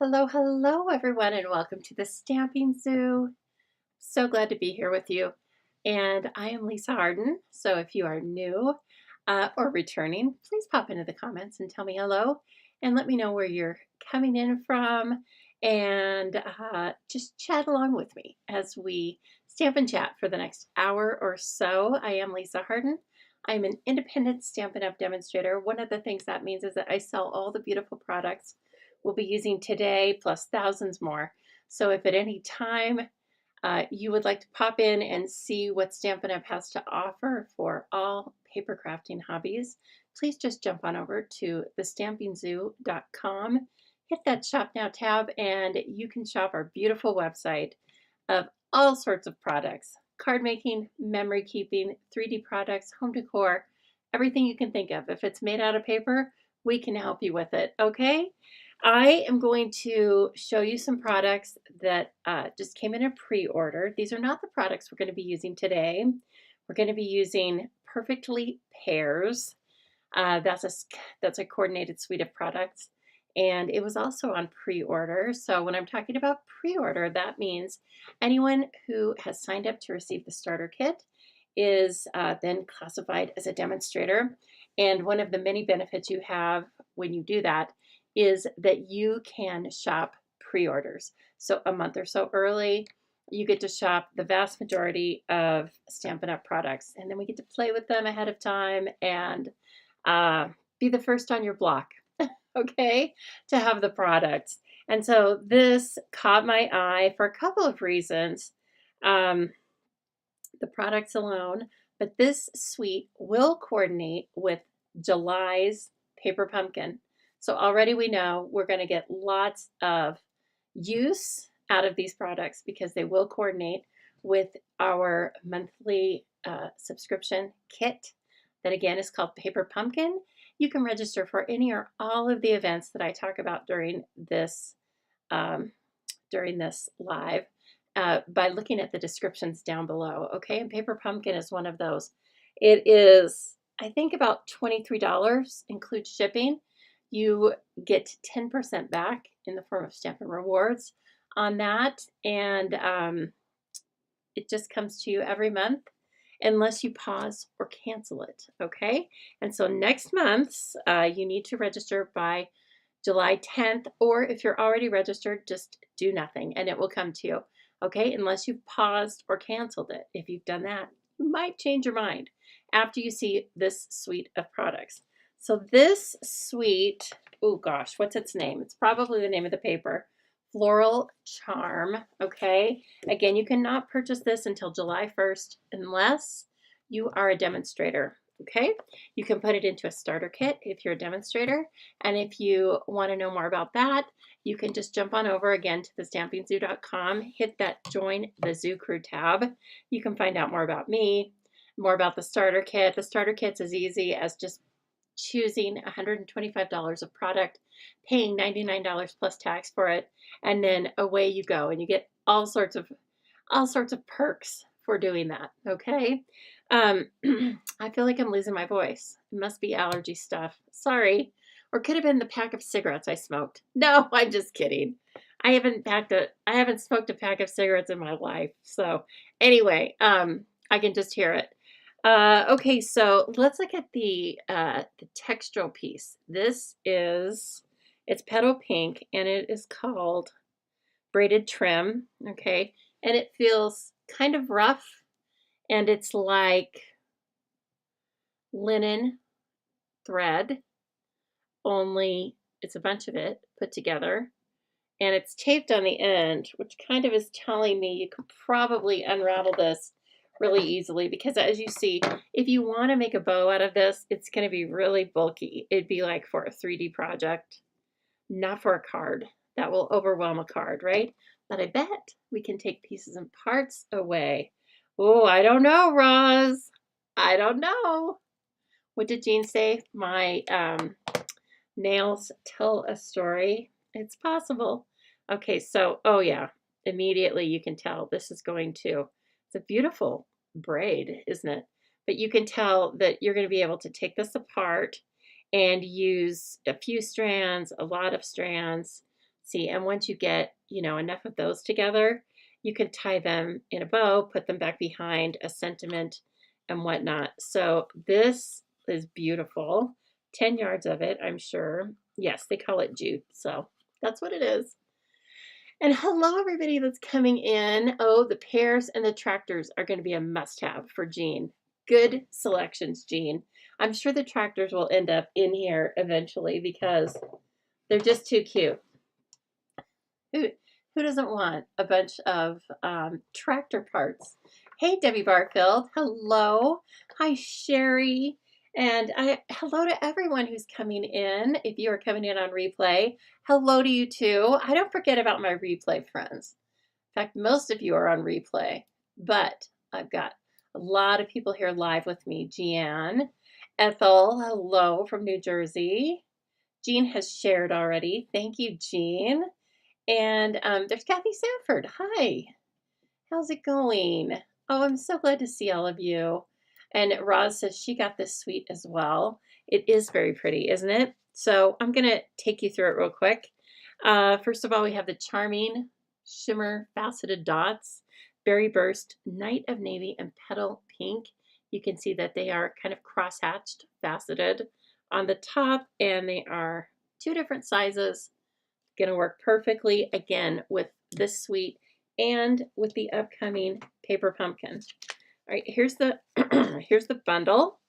Hello, hello, everyone, and welcome to the Stamping Zoo. So glad to be here with you. And I am Lisa Harden. So if you are new or returning, please pop into the comments and tell me hello and let me know where you're coming in from and just chat along with me as we stamp and chat for the next hour or so. I am Lisa Harden. I'm an independent Stampin' Up! Demonstrator. One of the things that means is that I sell all the beautiful products we'll be using today, plus thousands more. So if at any time you would like to pop in and see what Stampin' Up! Has to offer for all paper crafting hobbies, please just jump on over to thestampingzoo.com, hit that Shop Now tab, and you can shop our beautiful website of all sorts of products: card making, memory keeping, 3D products, home decor, everything you can think of. If it's made out of paper, we can help you with it, okay? I am going to show you some products that just came in a pre-order. These are not the products we're going to be using today. We're going to be using Perfectly Pears. That's a coordinated suite of products, and it was also on pre-order. So when I'm talking about pre-order, that means anyone who has signed up to receive the starter kit is then classified as a demonstrator. And one of the many benefits you have when you do that is that you can shop pre-orders. So a month or so early, you get to shop the vast majority of Stampin' Up! Products, and then we get to play with them ahead of time and be the first on your block, okay, to have the products. And so this caught my eye for a couple of reasons. The products alone, but this suite will coordinate with July's Paper Pumpkin. So already we know we're going to get lots of use out of these products because they will coordinate with our monthly subscription kit that again is called Paper Pumpkin. You can register for any or all of the events that I talk about during this live by looking at the descriptions down below. Okay, and Paper Pumpkin is one of those. It is, I think, about $23, includes shipping. You get 10% back in the form of Stampin' Rewards on that, and it just comes to you every month unless you pause or cancel it, okay? And so next month's, you need to register by July 10th, or if you're already registered, just do nothing and it will come to you, okay? Unless you've paused or canceled it. If you've done that, you might change your mind after you see this suite of products. So this suite, oh gosh, what's its name? It's probably the name of the paper. Floral Charm, okay? Again, you cannot purchase this until July 1st unless you are a demonstrator, okay? You can put it into a starter kit if you're a demonstrator, and if you want to know more about that, you can just jump on over again to thestampingzoo.com, hit that Join the Zoo Crew tab. You can find out more about me, more about the starter kit. The starter kit's as easy as just choosing $125 of product, paying $99 plus tax for it, and then away you go, and you get all sorts of perks for doing that, okay? I feel like I'm losing my voice. It must be allergy stuff. Sorry. Or could have been the pack of cigarettes I smoked. No, I'm just kidding. I haven't smoked a pack of cigarettes in my life. So anyway, I can just hear it. Okay, so let's look at the textural piece. It's petal pink, and it is called Braided Trim, okay? And it feels kind of rough, and it's like linen thread, only it's a bunch of it put together, and it's taped on the end, which kind of is telling me you could probably unravel this really easily, because as you see, if you want to make a bow out of this, it's going to be really bulky. It'd be like for a 3D project, not for a card. That will overwhelm a card, right? But I bet we can take pieces and parts away. Oh, I don't know, Roz. I don't know. What did Jean say? My nails tell a story. It's possible. Okay, so, oh yeah, immediately you can tell this is going to, it's a beautiful braid, isn't it? But you can tell that you're going to be able to take this apart and use a few strands, a lot of strands, See, and once you get, you know, enough of those together, you can tie them in a bow, put them back behind a sentiment and whatnot. So this is beautiful. 10 yards of it, I'm sure. Yes, they call it jute, so that's what it is. And hello, everybody that's coming in. Oh, the pears and the tractors are going to be a must-have for Jean. Good selections, Jean. I'm sure the tractors will end up in here eventually because they're just too cute. Who doesn't want a bunch of tractor parts? Hey, Debbie Barfield. Hello. Hi, Sherry. And hello to everyone who's coming in. If you are coming in on replay, hello to you too. I don't forget about my replay friends. In fact, most of you are on replay, but I've got a lot of people here live with me. Jeanne, Ethel, hello from New Jersey. Jean has shared already. Thank you, Jean. And there's Kathy Sanford. Hi. How's it going? Oh, I'm so glad to see all of you. And Roz says she got this suite as well. It is very pretty, isn't it? So I'm going to take you through it real quick. First of all, we have the charming shimmer faceted dots, berry burst, night of navy, and petal pink. You can see that they are kind of cross-hatched, faceted on the top, and they are 2 different sizes. Going to work perfectly again with this suite and with the upcoming paper pumpkin. All right, here's the here's the bundle.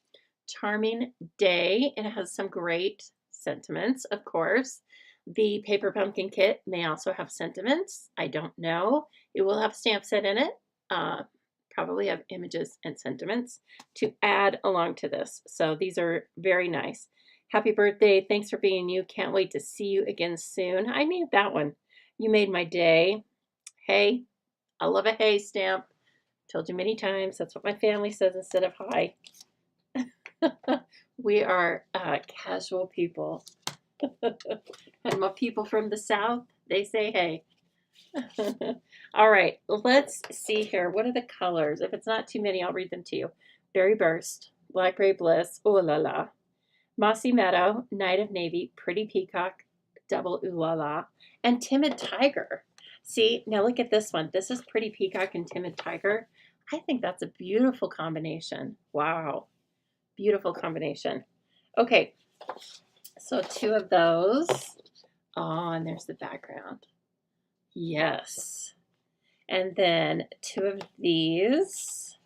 Charming day, and it has some great sentiments, of course. The paper pumpkin kit may also have sentiments. I don't know. It will have stamp set in it. Probably have images and sentiments to add along to this. So these are very nice. Happy birthday. Thanks for being you. Can't wait to see you again soon. I made that one. You made my day. Hey, I love a hey stamp. Told you many times. That's what my family says instead of hi. We are casual people. And my people from the South, they say hey. All right, let's see here. What are the colors? If it's not too many, I'll read them to you. Berry Burst, Blackberry Bliss, Ooh La La, Mossy Meadow, Night of Navy, Pretty Peacock, Double Ooh La La, and Timid Tiger. See, now look at this one. This is Pretty Peacock and Timid Tiger. I think that's a beautiful combination. Wow, beautiful combination. Okay, so 2 of those. Oh, and there's the background. Yes. And then 2 of these,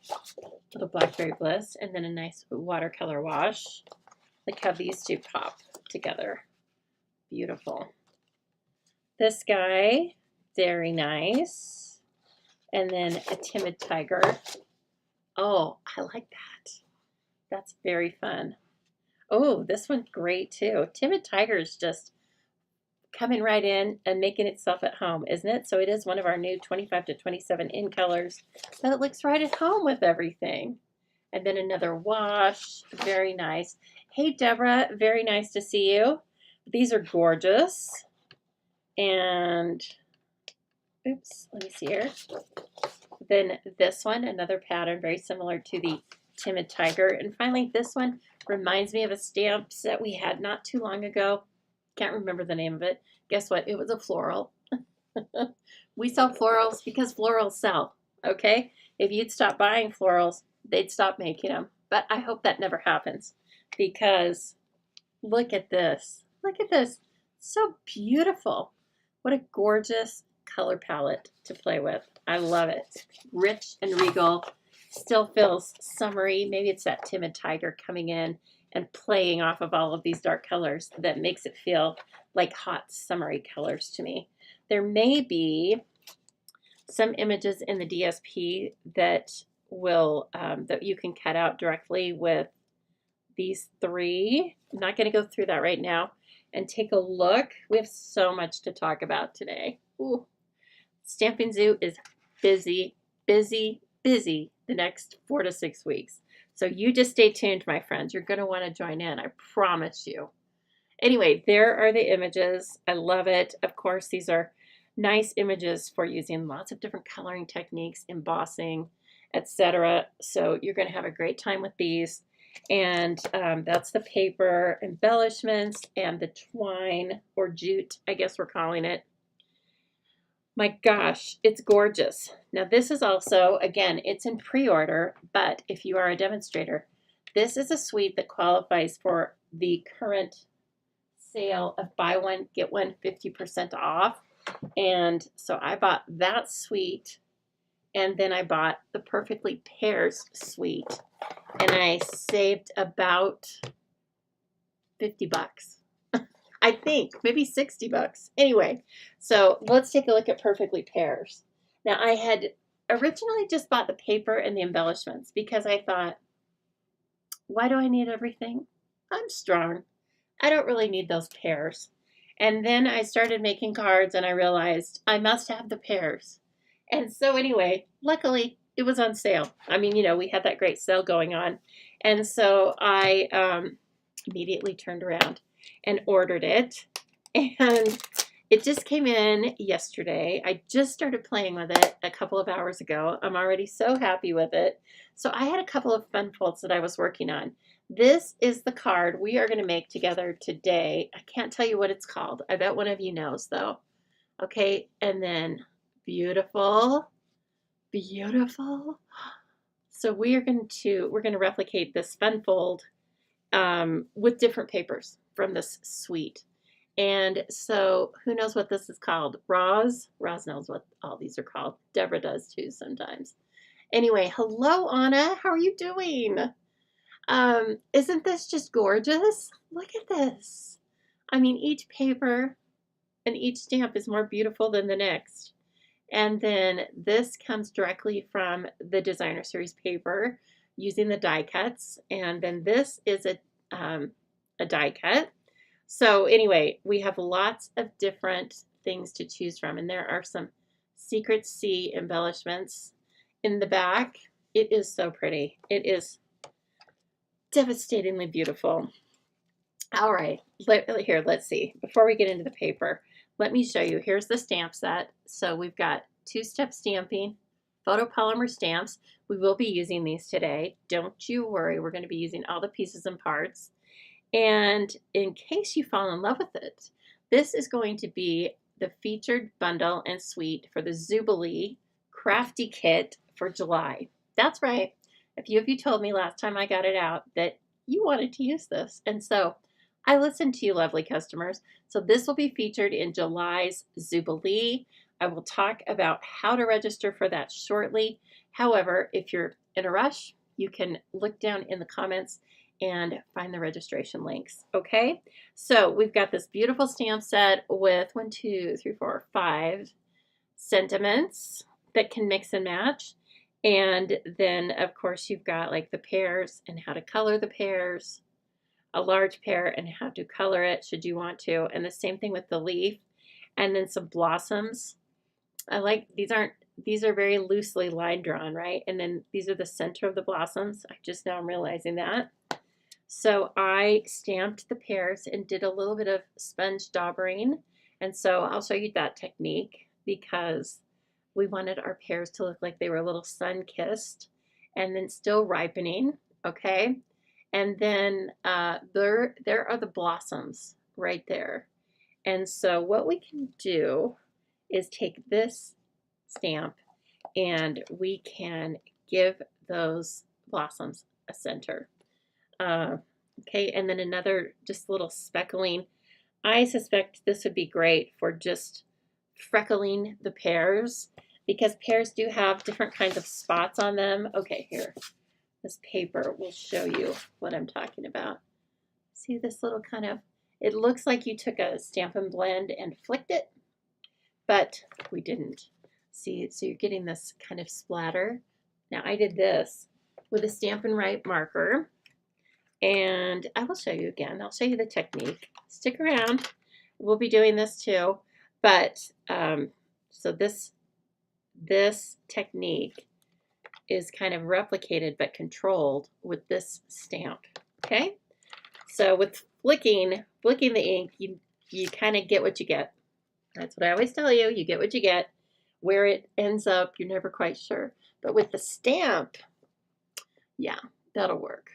little Blackberry Bliss, and then a nice watercolor wash. Look how these 2 pop together. Beautiful. This guy, very nice. And then a Timid Tiger. Oh, I like that. That's very fun. Oh, this one's great too. Timid Tiger is just coming right in and making itself at home, isn't it? So it is one of our new 25 to 27 in colors, but it looks right at home with everything. And then another wash, very nice. Hey, Deborah, very nice to see you. These are gorgeous. And, oops, let me see here. Then this one, another pattern, very similar to the Timid Tiger. And finally, this one reminds me of a stamp that we had not too long ago. Can't remember the name of it. Guess what? It was a floral. We sell florals because florals sell, okay? If you'd stop buying florals, they'd stop making them. But I hope that never happens because look at this. Look at this. So beautiful. What a gorgeous color palette to play with. I love it. Rich and regal. Still feels summery. Maybe it's that Timid Tiger coming in and playing off of all of these dark colors that makes it feel like hot summery colors to me. There may be some images in the DSP that will that you can cut out directly with these 3. I'm not going to go through that right now and take a look. We have so much to talk about today. Ooh. Stampin' Zoo is busy, busy, busy the next 4 to 6 weeks. So you just stay tuned, my friends. You're going to want to join in. I promise you. Anyway, there are the images. I love it. Of course, these are nice images for using lots of different coloring techniques, embossing, etc. So you're going to have a great time with these. And that's the paper embellishments and the twine or jute, I guess we're calling it. My gosh, it's gorgeous. Now this is also, again, it's in pre-order, but if you are a demonstrator, this is a suite that qualifies for the current sale of buy one, get one 50% off. And so I bought that suite, and then I bought the Perfectly Pears suite, and I saved about 50 bucks. I think maybe 60 bucks. Anyway, so let's take a look at Perfectly Pears. Now I had originally just bought the paper and the embellishments because I thought, why do I need everything? I'm strong. I don't really need those pears. And then I started making cards and I realized I must have the pears. And so anyway, luckily it was on sale. I mean, we had that great sale going on. And so I immediately turned around and ordered it. And it just came in yesterday. I just started playing with it a couple of hours ago. I'm already so happy with it. So I had a couple of fun folds that I was working on. This is the card we are going to make together today. I can't tell you what it's called. I bet one of you knows though. Okay, and then beautiful, beautiful. So we're going to replicate this fun fold with different papers from this suite. And so who knows what this is called? Roz knows what all these are called. Deborah does too sometimes. Anyway, hello Anna, how are you doing? Isn't this just gorgeous? Look at this. I mean, each paper and each stamp is more beautiful than the next. And then this comes directly from the Designer Series paper using the die cuts. And then this is a die cut. So anyway, we have lots of different things to choose from. And there are some Secret Sea embellishments in the back. It is so pretty. It is devastatingly beautiful. All right, here, let's see. Before we get into the paper, let me show you. Here's the stamp set. So we've got two-step stamping, photopolymer stamps. We will be using these today. Don't you worry. We're going to be using all the pieces and parts. And in case you fall in love with it, this is going to be the featured bundle and suite for the Jubilee Crafty Kit for July. That's right. A few of you told me last time I got it out that you wanted to use this. And so I listened to you, lovely customers. So this will be featured in July's Jubilee. I will talk about how to register for that shortly. However, if you're in a rush, you can look down in the comments and find the registration links. Okay, so we've got this beautiful stamp set with 1, 2, 3, 4, 5 sentiments that can mix and match. And then of course you've got like the pears and how to color the pears, a large pear and how to color it should you want to, and the same thing with the leaf, and then some blossoms. I like these are very loosely line drawn, right? And then these are the center of the blossoms. I just now am realizing that. So I stamped the pears and did a little bit of sponge daubering. And so I'll show you that technique because we wanted our pears to look like they were a little sun-kissed and then still ripening, okay? And then there are the blossoms right there. And so what we can do is take this stamp and we can give those blossoms a center. Okay, and then another just little speckling. I suspect this would be great for just freckling the pears because pears do have different kinds of spots on them. Okay, here, this paper will show you what I'm talking about. See this little kind of, it looks like you took a Stampin' Blend and flicked it, but we didn't. See, so you're getting this kind of splatter. Now I did this with a Stampin' Right marker. And I will show you again. I'll show you the technique. Stick around. We'll be doing this too. But so this technique is kind of replicated but controlled with this stamp. Okay. So with flicking the ink, you kind of get what you get. That's what I always tell you. You get what you get. Where it ends up, you're never quite sure. But with the stamp, yeah, that'll work.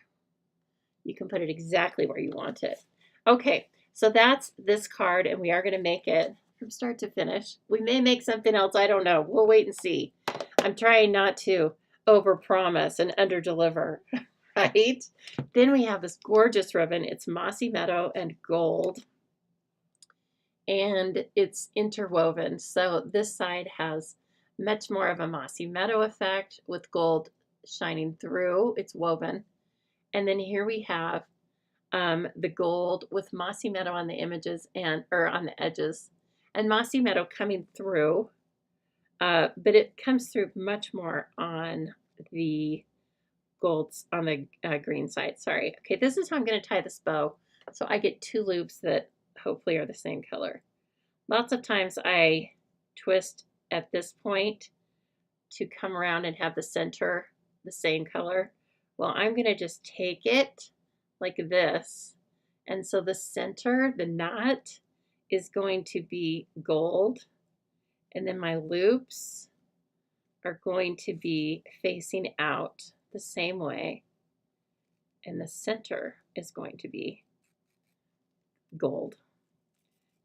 You can put it exactly where you want it. Okay, so that's this card, and we are going to make it from start to finish. We may make something else. I don't know. We'll wait and see. I'm trying not to overpromise and underdeliver, right? Then we have this gorgeous ribbon. It's Mossy Meadow and gold, and it's interwoven. So this side has much more of a Mossy Meadow effect with gold shining through. It's woven. And then here we have the gold with Mossy Meadow on the images or on the edges, and Mossy Meadow coming through, but it comes through much more on the golds on the green side. Sorry. Okay, this is how I'm going to tie this bow. So I get 2 loops that hopefully are the same color. Lots of times I twist at this point to come around and have the center the same color. Well, I'm going to just take it like this. And so the center, the knot, is going to be gold. And then my loops are going to be facing out the same way. And the center is going to be gold.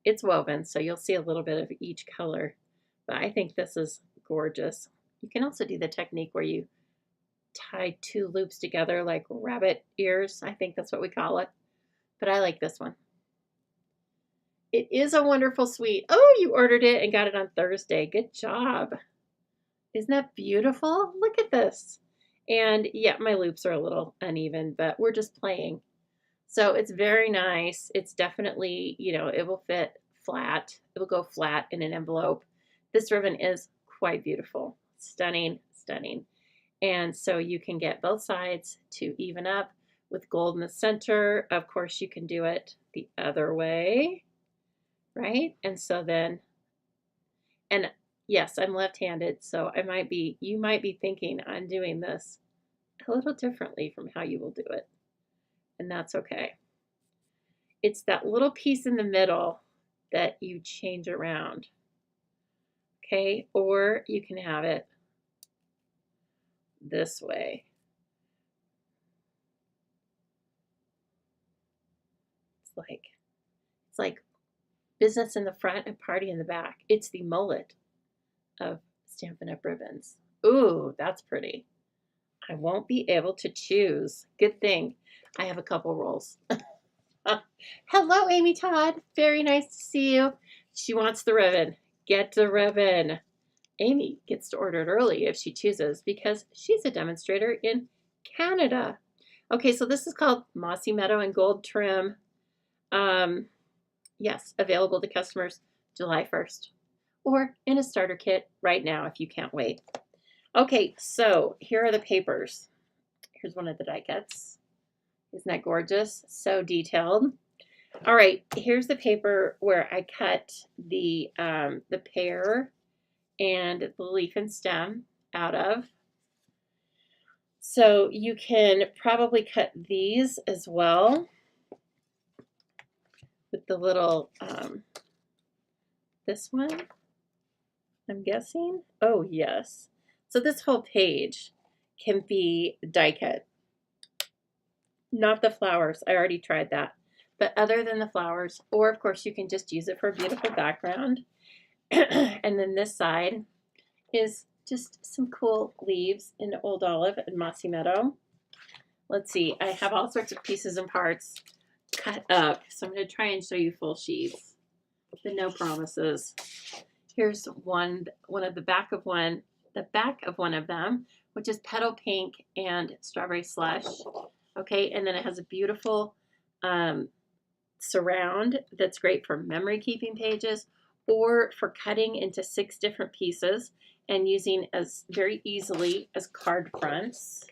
It's woven, so you'll see a little bit of each color. But I think this is gorgeous. You can also do the technique where you tie 2 loops together like rabbit ears. I think that's what we call it. But I like this one. It is a wonderful suite. Oh, you ordered it and got it on Thursday. Good job. Isn't that beautiful? Look at this. And yeah, my loops are a little uneven, but we're just playing. So it's very nice. It's definitely, you know, it will fit flat. It will go flat in an envelope. This ribbon is quite beautiful. Stunning, stunning. And so you can get both sides to even up with gold in the center. Of course, you can do it the other way, right? And so then, and yes, I'm left-handed, so you might be thinking I'm doing this a little differently from how you will do it. And that's okay. It's that little piece in the middle that you change around, okay? Or you can have it this way. It's like business in the front and party in the back. It's the mullet of Stampin' Up! Ribbons. Ooh, that's pretty. I won't be able to choose. Good thing I have a couple rolls. Hello, Amy Todd. Very nice to see you. She wants the ribbon. Get the ribbon. Amy gets to order it early if she chooses because she's a demonstrator in Canada. Okay, so this is called Mossy Meadow and Gold Trim. Yes, available to customers July 1st or in a starter kit right now if you can't wait. Okay, so here are the papers. Here's one of the die cuts. Isn't that gorgeous? So detailed. All right, here's the paper where I cut the pear and the leaf and stem out of. So you can probably cut these as well with the little, this one, I'm guessing. Oh, yes. So this whole page can be die cut. Not the flowers. I already tried that. But other than the flowers, or of course you can just use it for a beautiful background. And then this side is just some cool leaves in Old Olive and Mossy Meadow. Let's see, I have all sorts of pieces and parts cut up. So I'm going to try and show you full sheets, but no promises. Here's one of the back of one of them, which is petal pink and strawberry slush. Okay, and then it has a beautiful surround that's great for memory keeping pages or for cutting into 6 different pieces and using as very easily as card fronts.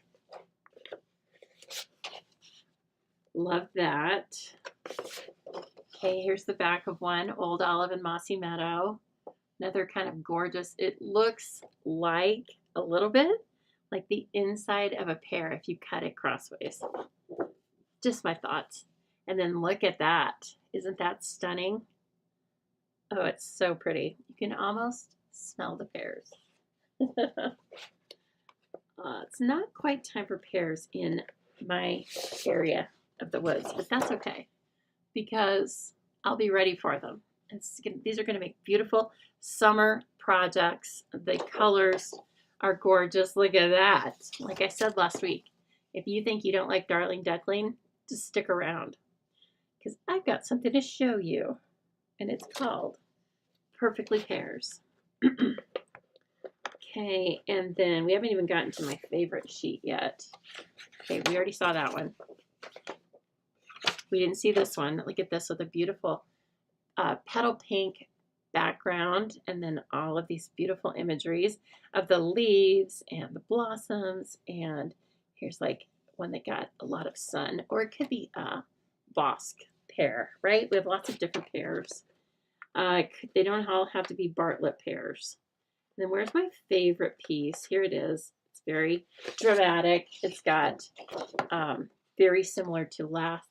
Love that. Okay, here's the back of one, Old Olive and Mossy Meadow. Another kind of gorgeous, it looks like a little bit like the inside of a pear if you cut it crossways. Just my thoughts. And then look at that. Isn't that stunning? Oh, it's so pretty. You can almost smell the pears. It's not quite time for pears in my area of the woods, but that's okay because I'll be ready for them. These are going to make beautiful summer projects. The colors are gorgeous. Look at that. Like I said last week, if you think you don't like Darling Duckling, just stick around because I've got something to show you, and it's called Perfectly Pears. Okay, and then we haven't even gotten to my favorite sheet yet. Okay, we already saw that one. We didn't see this one. Look at this with a beautiful petal pink background, and then all of these beautiful imageries of the leaves and the blossoms. And here's like one that got a lot of sun, or it could be a Bosque pear, right? We have lots of different pears. They don't all have to be Bartlett pears. And then where's my favorite piece? Here it is. It's very dramatic. It's got very similar to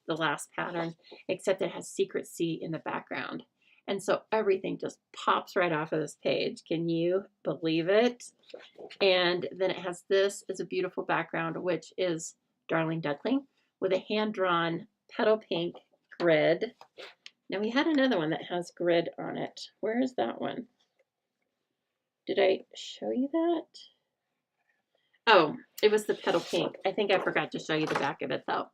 the last pattern, except it has Secret C in the background. And so everything just pops right off of this page. Can you believe it? And then it has this as a beautiful background, which is Darling Duckling with a hand-drawn petal pink grid. Now we had another one that has grid on it. Where is that one? Did I show you that? Oh, it was the petal pink. I think I forgot to show you the back of it though.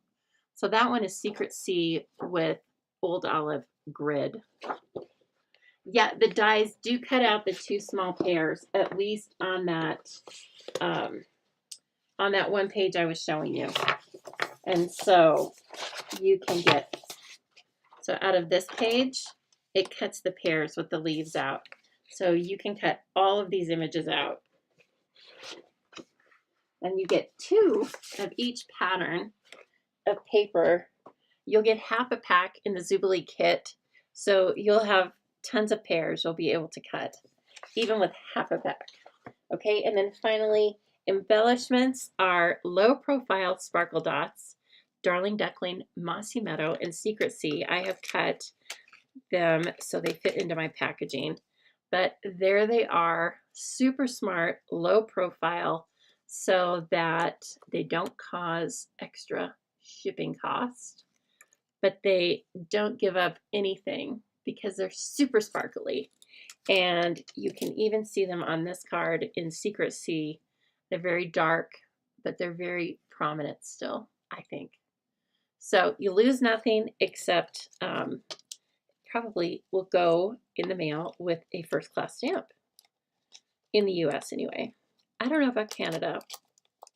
So that one is Secret C with Old Olive grid. Yeah, the dies do cut out the two small pairs, at least on that one page I was showing you. And so you can get, so out of this page, it cuts the pairs with the leaves out. So you can cut all of these images out. And you get 2 of each pattern of paper. You'll get half a pack in the Zubilee kit. So you'll have tons of pairs you'll be able to cut, even with half a pack. Okay, and then finally, embellishments are low profile sparkle dots, Darling Duckling, Mossy Meadow, and Secret C. I have cut them so they fit into my packaging. But there they are, super smart, low profile, so that they don't cause extra shipping cost, but they don't give up anything because they're super sparkly. And you can even see them on this card in Secret C. They're very dark, but they're very prominent still, I think. So you lose nothing except probably will go in the mail with a first class stamp in the US anyway. I don't know about Canada.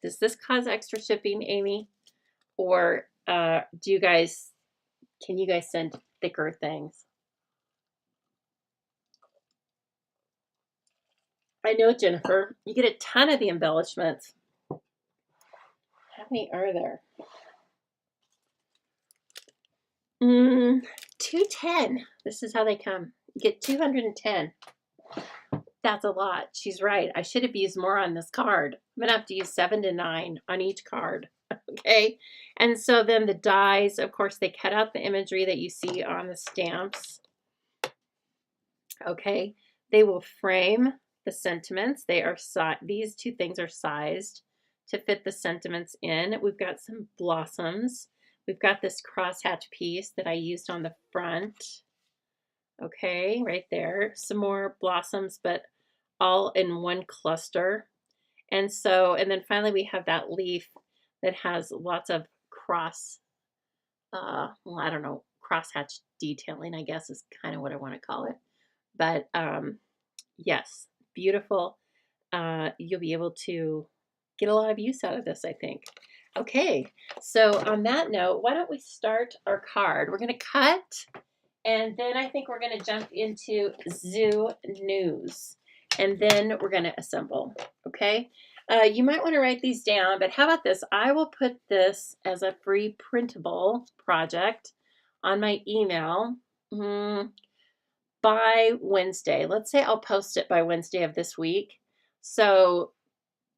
Does this cause extra shipping, Amy? Or can you guys send thicker things? I know, Jennifer, you get a ton of the embellishments. How many are there? 210. This is how they come. You get 210. That's a lot. She's right. I should have used more on this card. I'm going to have to use 7 to 9 on each card. Okay. And so then the dies, of course, they cut out the imagery that you see on the stamps. Okay. They will frame the sentiments. They are these 2 things are sized to fit the sentiments in. We've got some blossoms. We've got this crosshatch piece that I used on the front. Okay, right there. Some more blossoms, but all in one cluster. And then finally we have that leaf that has lots of crosshatch detailing, I guess is kind of what I want to call it. But yes, beautiful. You'll be able to get a lot of use out of this, I think. Okay, so on that note, why don't we start our card? We're going to cut, and then I think we're going to jump into zoo news, and then we're going to assemble, okay? You might want to write these down, but how about this? I will put this as a free printable project on my email by Wednesday. Let's say I'll post it by Wednesday of this week. So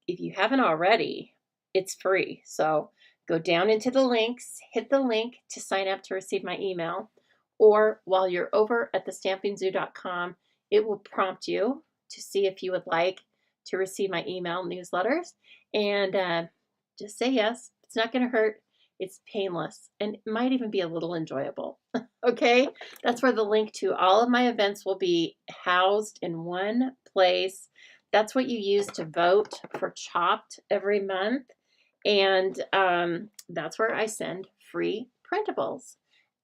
if you haven't already, it's free. So go down into the links, hit the link to sign up to receive my email. Or while you're over at thestampingsoo.com, it will prompt you to see if you would like to receive my email newsletters. And just say yes. It's not going to hurt. It's painless and it might even be a little enjoyable. Okay, that's where the link to all of my events will be housed in one place. That's what you use to vote for Chopped every month. And that's where I send free printables,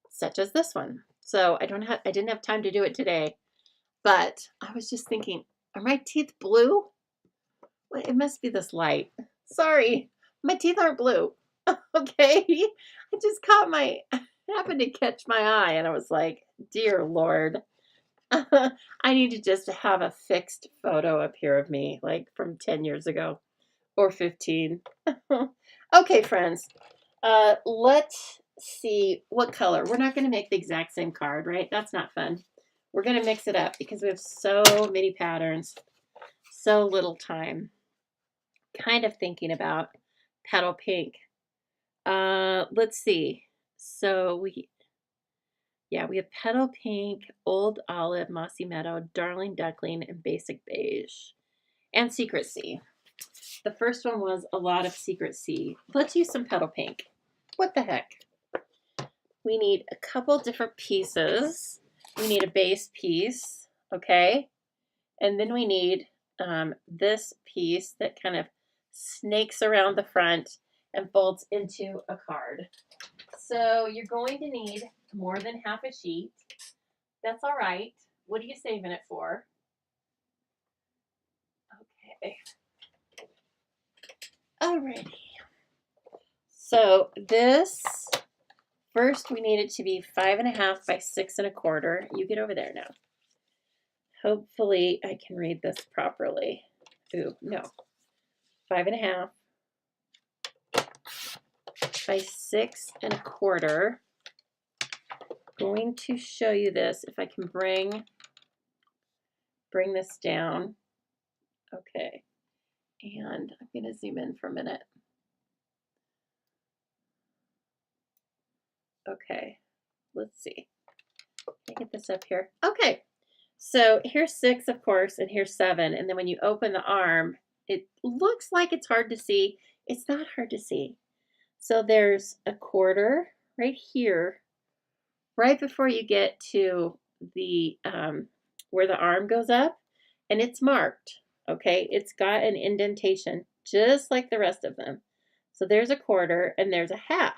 such as this one. So I didn't have time to do it today, but I was just thinking, are my teeth blue? Well, it must be this light. Sorry, my teeth aren't blue. Okay, I just happened to catch my eye, and I was like, dear Lord, I need to just have a fixed photo up here of me, like from 10 years ago or 15. Okay, friends, let's see what color. We're not going to make the exact same card, right? That's not fun. We're going to mix it up because we have so many patterns, so little time. Kind of thinking about petal pink. Let's see. So we have petal pink, old olive, mossy meadow, darling duckling, and basic beige, and secret sea. The first one was a lot of secret sea. Let's use some petal pink. What the heck? We need a couple different pieces. We need a base piece, okay? And then we need this piece that kind of snakes around the front and folds into a card. So you're going to need more than half a sheet. That's all right. What are you saving it for? Okay. Alrighty. So this, first we need it to be 5.5 by 6.25. You get over there now. Hopefully I can read this properly. Ooh, no. 5.5 by 6.25. Going to show you this if I can bring this down. Okay. And I'm going to zoom in for a minute. Okay. Let's see. Let me get this up here. Okay. So here's 6, of course, and here's 7. And then when you open the arm, it looks like it's hard to see. It's not hard to see. So there's a 1/4 right here, right before you get to the where the arm goes up, and it's marked. Okay, it's got an indentation just like the rest of them. So there's a 1/4 and there's a 1/2.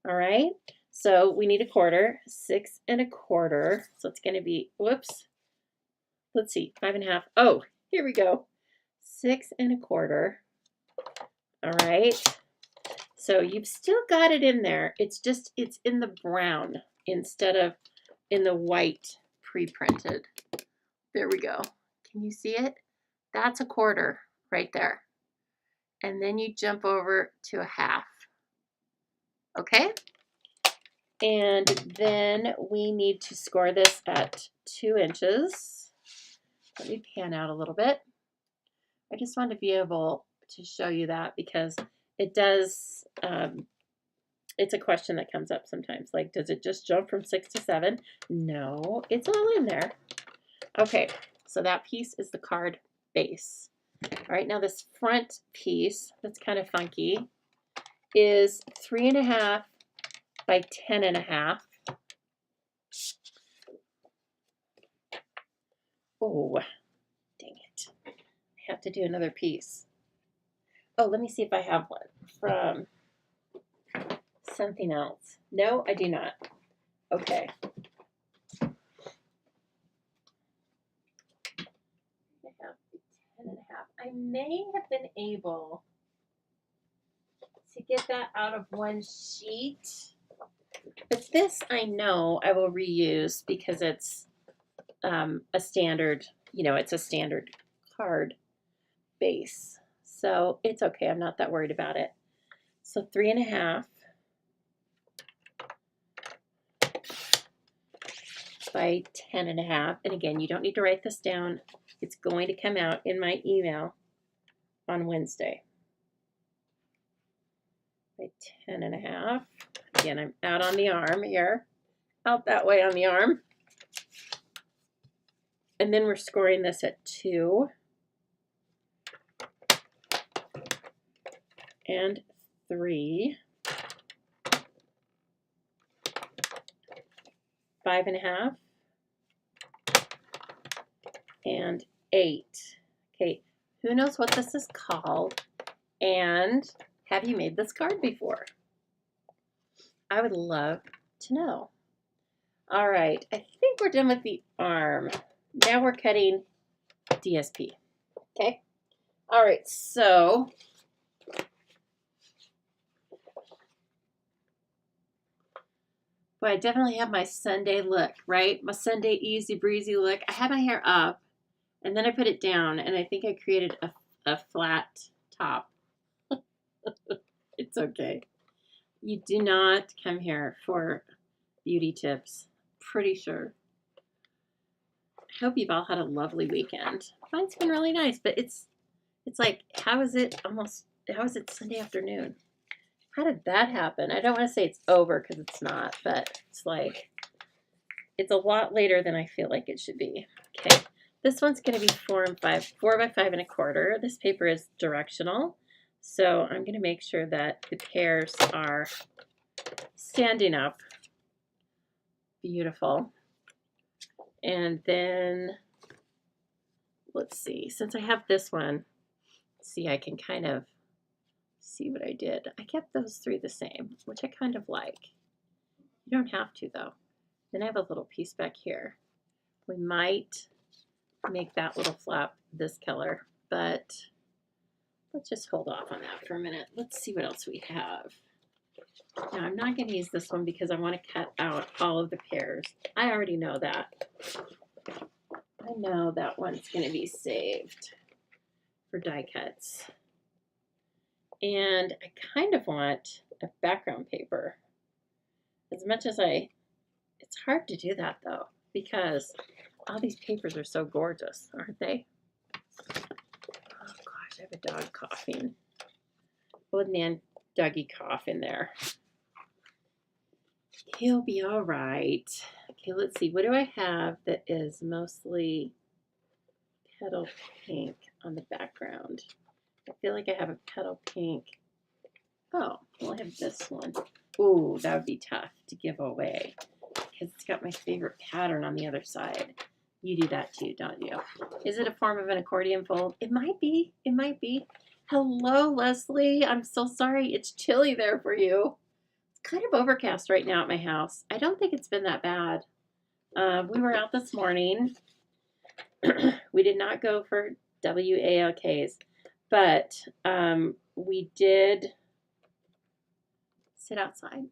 All right, so we need a 1/4, 6.25. So it's going to be, whoops, let's see, 5.5. Oh, here we go, 6.25. All right. So you've still got it in there. It's just, it's in the brown instead of in the white pre-printed. There we go. Can you see it? That's a 1/4 right there. And then you jump over to a 1/2. Okay? And then we need to score this at 2 inches. Let me pan out a little bit. I just want to be able to show you that because it does, it's a question that comes up sometimes. Like, does it just jump from 6 to 7? No, it's all in there. Okay, so that piece is the card base. All right, now this front piece that's kind of funky is 3.5 by 10.5. Oh, dang it. I have to do another piece. Oh, let me see if I have one from something else. No, I do not. Okay. I have 10.5. I may have been able to get that out of one sheet. But this I know I will reuse because it's a standard, it's a standard card base. So it's okay. I'm not that worried about it. So 3.5 by 10.5. And again, you don't need to write this down. It's going to come out in my email on Wednesday. By 10.5. Again, I'm out on the arm here. Out that way on the arm. And then we're scoring this at 2 and 3. 5.5, and 8. Okay, who knows what this is called? And have you made this card before? I would love to know. All right, I think we're done with the arm. Now we're cutting DSP. Okay. All right, so I definitely have my Sunday look, right? My Sunday easy breezy look. I had my hair up and then I put it down and I think I created a flat top. It's okay. You do not come here for beauty tips. Pretty sure. I hope you've all had a lovely weekend. Mine's been really nice, but it's like, how is it Sunday afternoon? How did that happen? I don't want to say it's over because it's not, but it's like, it's a lot later than I feel like it should be. Okay, this one's going to be 4 by 5.25. This paper is directional, so I'm going to make sure that the pears are standing up. Beautiful. And then, let's see, since I have this one, see, I can kind of see what I did. I kept those 3 the same, which I kind of like. You don't have to, though. Then I have a little piece back here. We might make that little flap this color, but let's just hold off on that for a minute. Let's see what else we have. Now, I'm not going to use this one because I want to cut out all of the pears. I already know that. I know that one's going to be saved for die cuts. And I kind of want a background paper. As much as it's hard to do that though, because all these papers are so gorgeous, aren't they? Oh gosh, I have a dog coughing. Old man Dougie cough in there. He'll be all right. Okay, let's see. What do I have that is mostly petal pink on the background? I feel like I have a petal pink. Oh, well, I have this one. Ooh, that would be tough to give away because it's got my favorite pattern on the other side. You do that too, don't you? Is it a form of an accordion fold? It might be. It might be. Hello, Leslie. I'm so sorry. It's chilly there for you. It's kind of overcast right now at my house. I don't think it's been that bad. We were out this morning. We did not go for WALKs, but we did sit outside.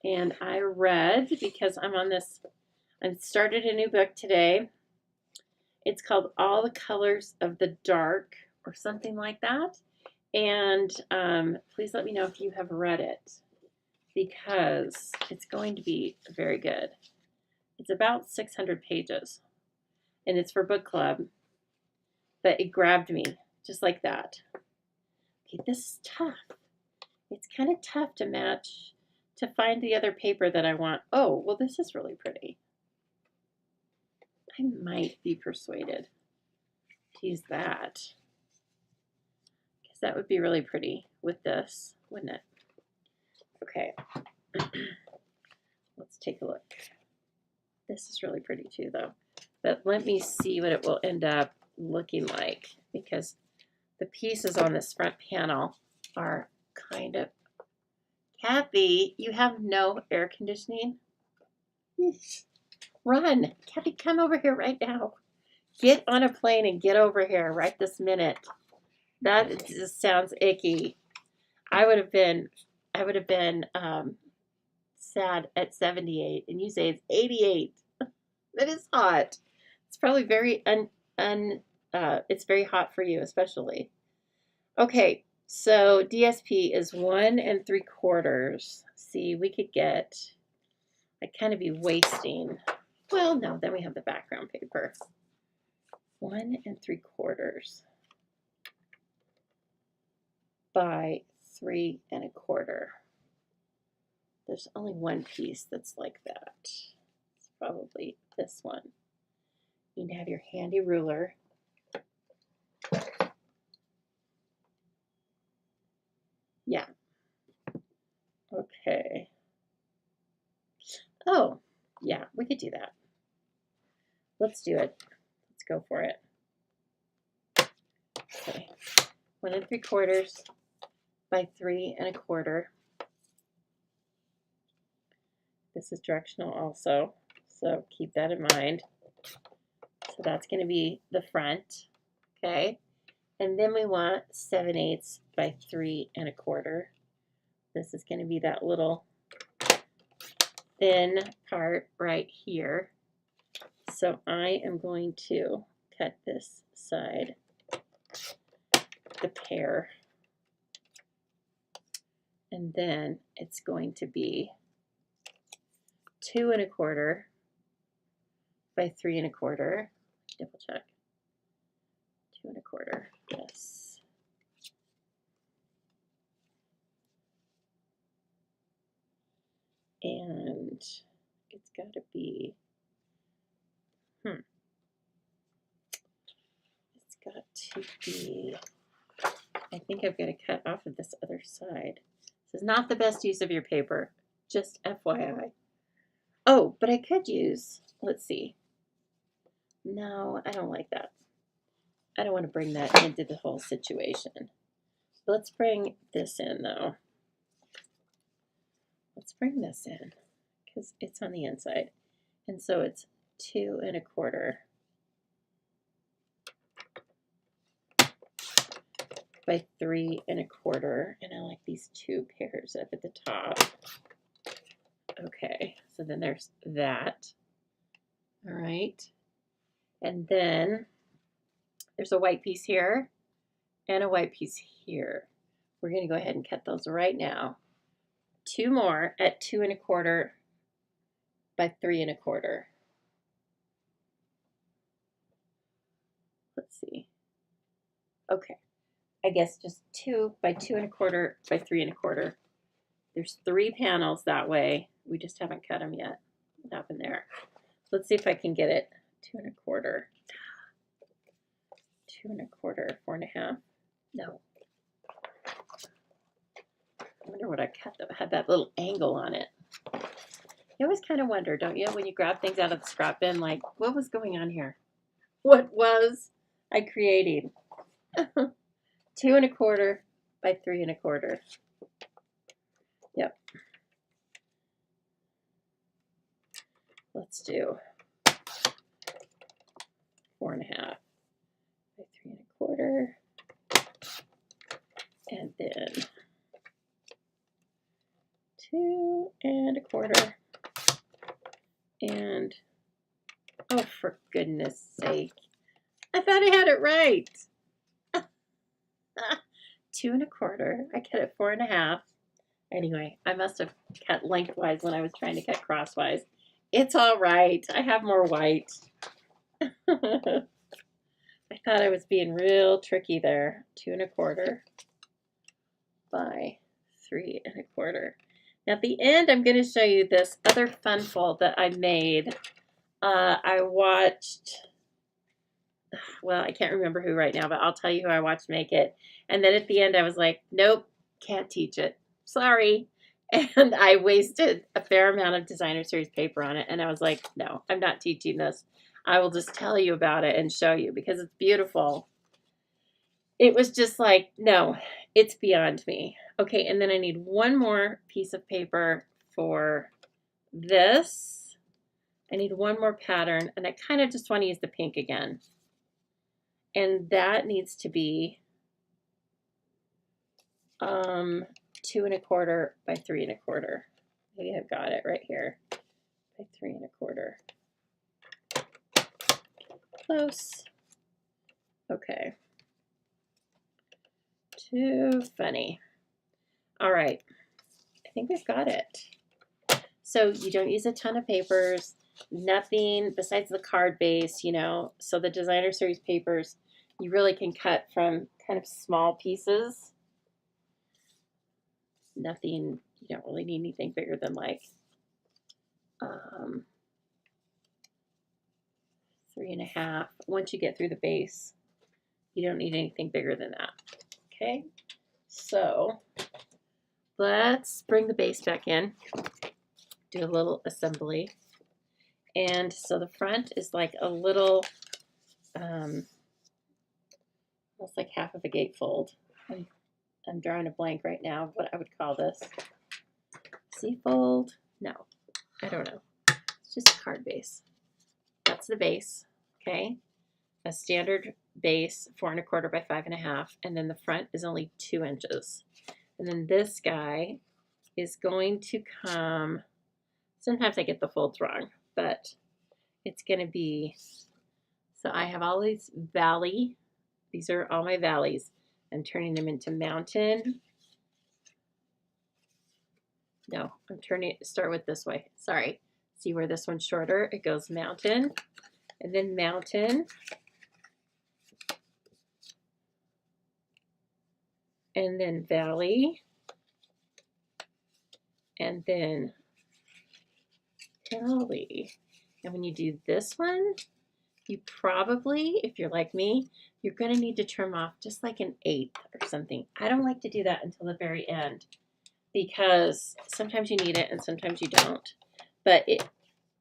And I read, because I'm on this, I started a new book today. It's called All the Colors of the Dark or something like that. And please let me know if you have read it because it's going to be very good. It's about 600 pages and it's for book club, but it grabbed me just like that. Okay, this is tough. It's kind of tough to match, to find the other paper that I want. Oh, well, this is really pretty. I might be persuaded to use that because that would be really pretty with this, wouldn't it? Okay, let's take a look. This is really pretty too, though. But let me see what it will end up looking like because the pieces on this front panel are kind of... Kathy, you have no air conditioning? Run. Kathy, come over here right now. Get on a plane and get over here right this minute. That just sounds icky. I would have been sad at 78, and you say it's 88. That is hot. It's probably very it's very hot for you, especially. Okay, so DSP is 1 3/4. See, we could get, I'd kind of be wasting. Well, no, then we have the background paper. 1 3/4 by 3 1/4. There's only one piece that's like that. It's probably this one. You need to have your handy ruler. Yeah. Okay. Oh, yeah, we could do that. Let's do it. Let's go for it. Okay, 1 3/4 by 3 1/4. This is directional also, so keep that in mind. So that's going to be the front, okay? And then we want 7/8 by 3 1/4. This is going to be that little thin part right here. So I am going to cut this side, the pear, and then it's going to be 2 1/4 by 3 1/4. Double check. 2 1/4. Yes. And it's got to be, it's got to be, I think I've got to cut off of this other side. This is not the best use of your paper, just FYI. Oh, but I could use, let's see. No, I don't like that. I don't want to bring that into the whole situation. Let's bring this in though. Let's bring this in because it's on the inside. And so it's 2 1/4 by 3 1/4. And I like these 2 pairs up at the top. Okay, so then there's that. All right. And then there's a white piece here and a white piece here. We're going to go ahead and cut those right now. 2 more at 2 1/4 by 3 1/4. Let's see. Okay, I guess just 2 by 2 1/4 by 3 1/4. There's 3 panels that way. We just haven't cut them yet. What happened there? Let's see if I can get it. 2 1/4. 2 1/4. 4 1/2. No. I wonder what I cut that had that little angle on it. You always kind of wonder, don't you, when you grab things out of the scrap bin, like, what was going on here? What was I creating? 2 1/4 by 3 1/4. Yep. Let's do 4 1/2 by 3 1/4. And then 2 1/4. And, oh, for goodness sake. I thought I had it right. 2 1/4. I cut it 4 1/2. Anyway, I must have cut lengthwise when I was trying to cut crosswise. It's all right. I have more white. I thought I was being real tricky there. 2 1/4 by 3 1/4. Now at the end, I'm going to show you this other fun fold that I made. I watched, well, I can't remember who right now, but I'll tell you who I watched make it. And then at the end, I was like, nope, can't teach it. Sorry. And I wasted a fair amount of designer series paper on it. And I was like, no, I'm not teaching this. I will just tell you about it and show you because it's beautiful. It was just like, no, it's beyond me. Okay, and then I need one more piece of paper for this. I need one more pattern, and I kind of just want to use the pink again. And that needs to be 2 1/4 by 3 1/4. Maybe I've got it right here. By 3 1/4. Close. Okay. Too funny. All right. I think we've got it. So you don't use a ton of papers, nothing besides the card base, you know. So the designer series papers, you really can cut from kind of small pieces. Nothing, you don't really need anything bigger than like 3 1/2. Once you get through the base, you don't need anything bigger than that. Okay, so let's bring the base back in, do a little assembly, And so the front is like a little, almost like half of a gatefold. I'm drawing a blank right now of what I would call this. C-fold? No, I don't know. It's just a card base. That's the base, okay? A standard base, 4 1/4 by 5 1/2, and then the front is only 2 inches. And then this guy is going to come, sometimes I get the folds wrong, but it's going to be, so I have all these valley, these are all my valleys. I'm turning them into mountain. No, I'm turning, start with this way, sorry. See where this one's shorter? It goes mountain, and then mountain, and then valley, and then valley. And when you do this one, you probably, if you're like me, you're going to need to trim off just like an 1/8 or something. I don't like to do that until the very end because sometimes you need it and sometimes you don't. But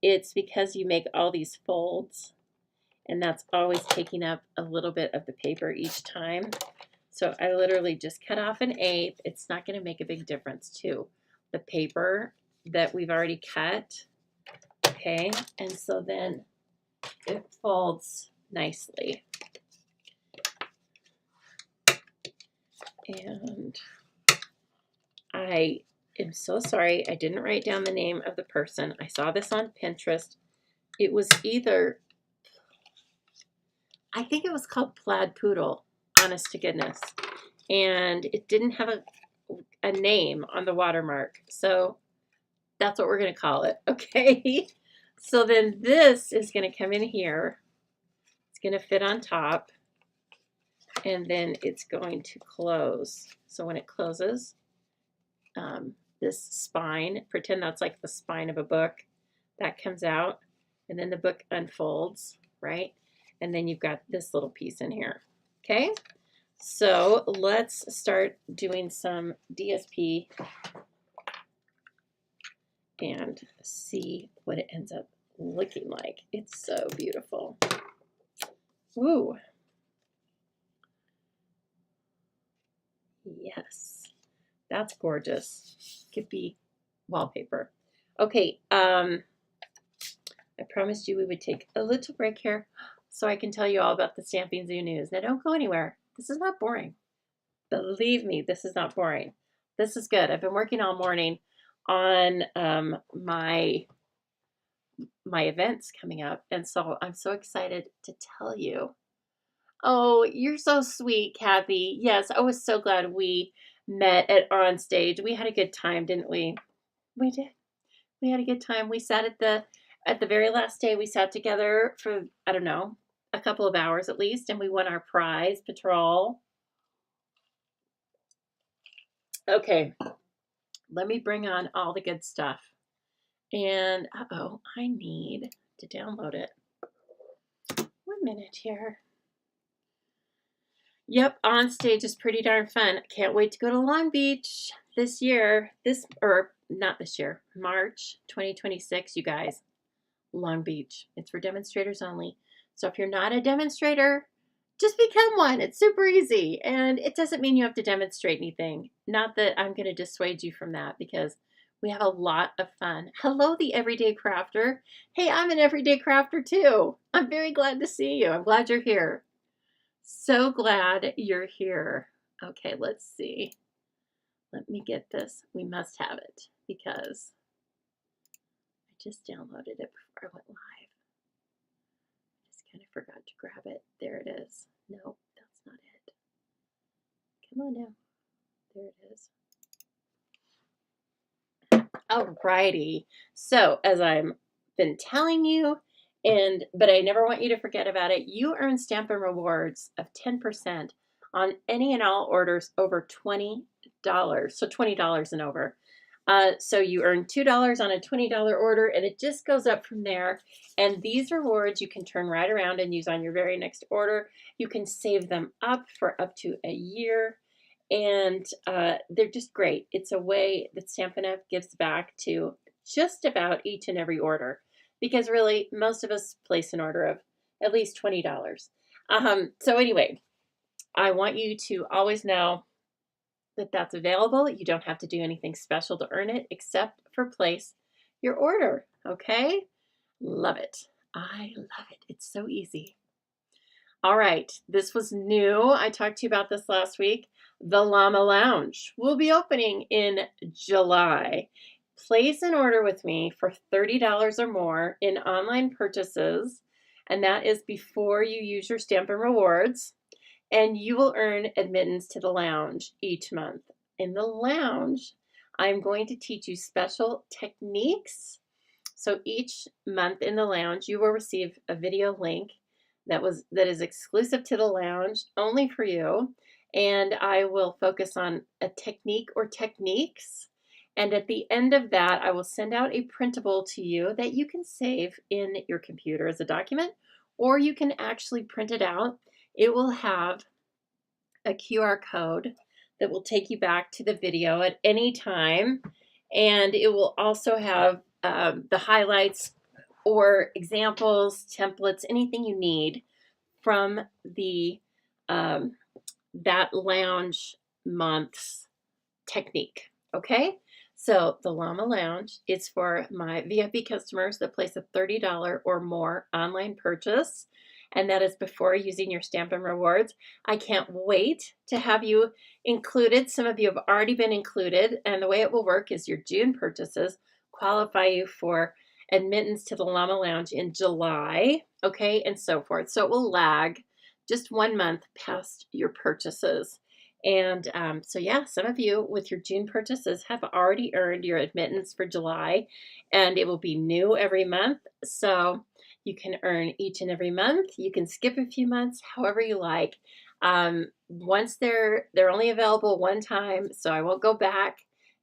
it's because you make all these folds, and that's always taking up a little bit of the paper each time. So I literally just cut off an 1/8. It's not going to make a big difference to the paper that we've already cut. Okay, and so then it folds nicely. And I am so sorry I didn't write down the name of the person. I saw this on Pinterest. It was either, I think it was called Plaid Poodle, honest to goodness. And it didn't have a name on the watermark. So that's what we're going to call it. Okay. So then this is going to come in here. It's going to fit on top. And then it's going to close. So when it closes, this spine, pretend that's like the spine of a book, that comes out. And then the book unfolds, right? And then you've got this little piece in here. Okay. So let's start doing some DSP and see what it ends up looking like. It's so beautiful. Woo. Yes, that's gorgeous. Could be wallpaper. Okay, I promised you we would take a little break here so I can tell you all about the Stampin' Zoo news. Now don't go anywhere. This is not boring. Believe me, this is not boring. This is good. I've been working all morning on my events coming up, and so I'm so excited to tell you. Oh, you're so sweet, Kathy. Yes, I was so glad we met at On Stage. We had a good time, didn't we? We did. We had a good time. We sat at the very last day. We sat together for, I don't know, a couple of hours at least, and we won our prize, Patrol. Okay, let me bring on all the good stuff. And, uh-oh, I need to download it. 1 minute here. Yep, On Stage is pretty darn fun. Can't wait to go to Long Beach this year. Not this year, March 2026, you guys. Long Beach. It's for demonstrators only. So if you're not a demonstrator, just become one. It's super easy. And it doesn't mean you have to demonstrate anything. Not that I'm going to dissuade you from that, because we have a lot of fun. Hello, the Everyday Crafter. Hey, I'm an Everyday Crafter too. I'm very glad to see you. I'm glad you're here. So glad you're here. Okay, let's see. Let me get this. We must have it because I just downloaded it before I went live. I just kind of forgot to grab it. There it is. No, that's not it. Come on now. There it is. Alrighty. So as I've been telling you, but I never want you to forget about it, you earn Stampin' Rewards of 10% on any and all orders over $20. So $20 and over. So you earn $2 on a $20 order, and it just goes up from there. And these rewards you can turn right around and use on your very next order. You can save them up for up to a year. And they're just great. It's a way that Stampin' Up! Gives back to just about each and every order. because really most of us place an order of at least $20. So anyway, I want you to always know that that's available. You don't have to do anything special to earn it except for place your order. Okay? Love it. I love it. It's so easy. All right, this was new. I talked to you about this last week. The Llama Lounge will be opening in July. Place an order with me for $30 or more in online purchases, and that is before you use your Stampin' Rewards, and you will earn admittance to the lounge each month. In the lounge, I'm going to teach you special techniques. So each month in the lounge, you will receive a video link that is exclusive to the lounge, only for you. And I will focus on a technique or techniques. And at the end of that, I will send out a printable to you that you can save in your computer as a document, or you can actually print it out. It will have a QR code that will take you back to the video at any time. And it will also have the highlights or examples, templates, anything you need from the that lounge month's technique. Okay, so the Llama Lounge is for my VIP customers that place a $30 or more online purchase, and that is before using your Stampin' Rewards. I can't wait to have you included. Some of you have already been included, and the way it will work is your June purchases qualify you for admittance to the Llama Lounge in July, okay, and so forth. So it will lag just 1 month past your purchases. And so yeah, some of you with your June purchases have already earned your admittance for July, and it will be new every month. So you can earn each and every month. You can skip a few months, however you like. Once they're only available one time, so I won't go back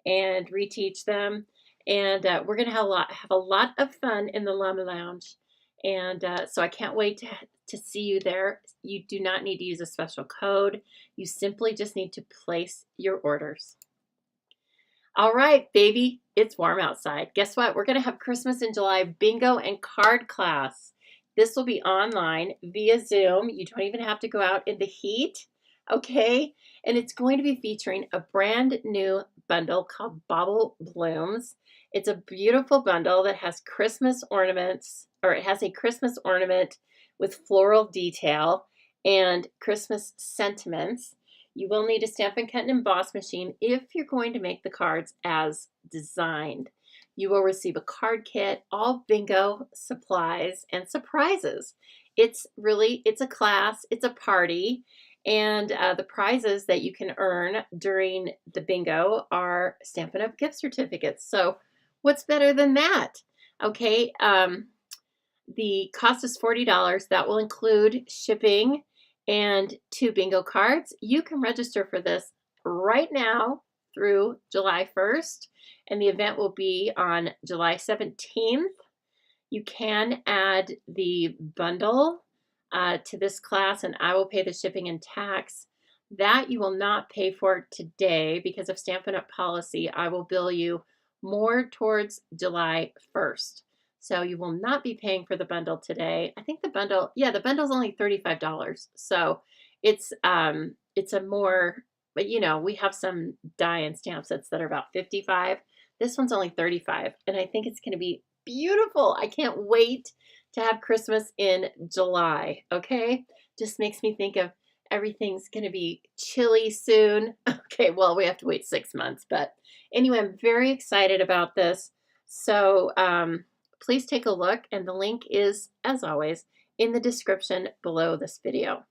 and reteach them. And we're gonna have a lot of fun in the Llama Lounge. And so I can't wait to see you there. You do not need to use a special code. You simply just need to place your orders. All right, baby, it's warm outside. Guess what? We're going to have Christmas in July bingo and card class. This will be online via Zoom. You don't even have to go out in the heat, okay? And it's going to be featuring a brand new bundle called Bauble Blooms. It's a beautiful bundle that has Christmas ornaments, or it has a Christmas ornament with floral detail and Christmas sentiments. You will need a Stampin' Cut and Emboss machine if you're going to make the cards as designed. You will receive a card kit, all bingo supplies, and surprises. It's a class, it's a party, and the prizes that you can earn during the bingo are Stampin' Up! Gift certificates. So what's better than that? Okay, the cost is $40. That will include shipping and 2 bingo cards. You can register for this right now through July 1st, and the event will be on July 17th. You can add the bundle to this class, and I will pay the shipping and tax. That you will not pay for today because of Stampin' Up! Policy. I will bill you more towards July 1st. So you will not be paying for the bundle today. I think the bundle's only $35. So it's a more, but we have some die and stamp sets that are about $55. This one's only $35, and I think it's going to be beautiful. I can't wait to have Christmas in July. Okay, just makes me think of everything's going to be chilly soon. Okay, well, we have to wait 6 months, but anyway, I'm very excited about this. So please take a look, and the link is, as always, in the description below this video.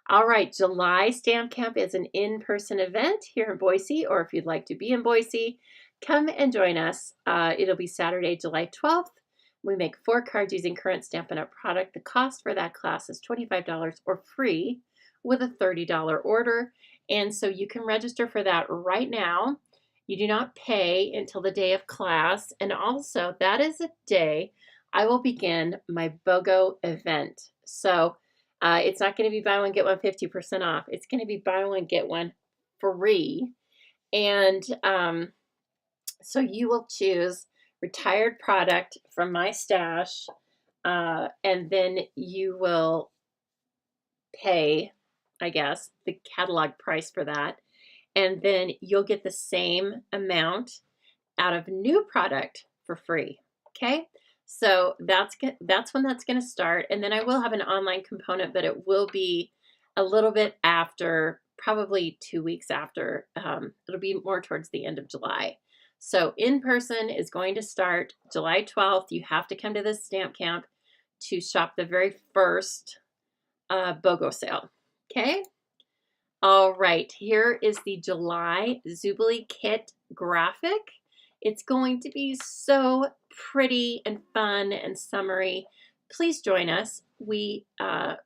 All right, July Stamp Camp is an in-person event here in Boise, or if you'd like to be in Boise, come and join us. It'll be Saturday, July 12th. We make 4 cards using current Stampin' Up! Product. The cost for that class is $25 or free with a $30 order, and so you can register for that right now. You do not pay until the day of class, and also that is a day I will begin my BOGO event. So it's not going to be buy one, get one 50% off. It's going to be buy one, get one free. And so you will choose retired product from my stash, and then you will pay, I guess, the catalog price for that, and then you'll get the same amount out of new product for free. Okay, so that's when that's going to start, and then I will have an online component, but it will be a little bit after, probably 2 weeks after. It'll be more towards the end of July. So in person is going to start July 12th. You have to come to this stamp camp to shop the very first BOGO sale. Okay. All right, here is the July Zubilee Kit graphic. It's going to be so pretty and fun and summery. Please join us. We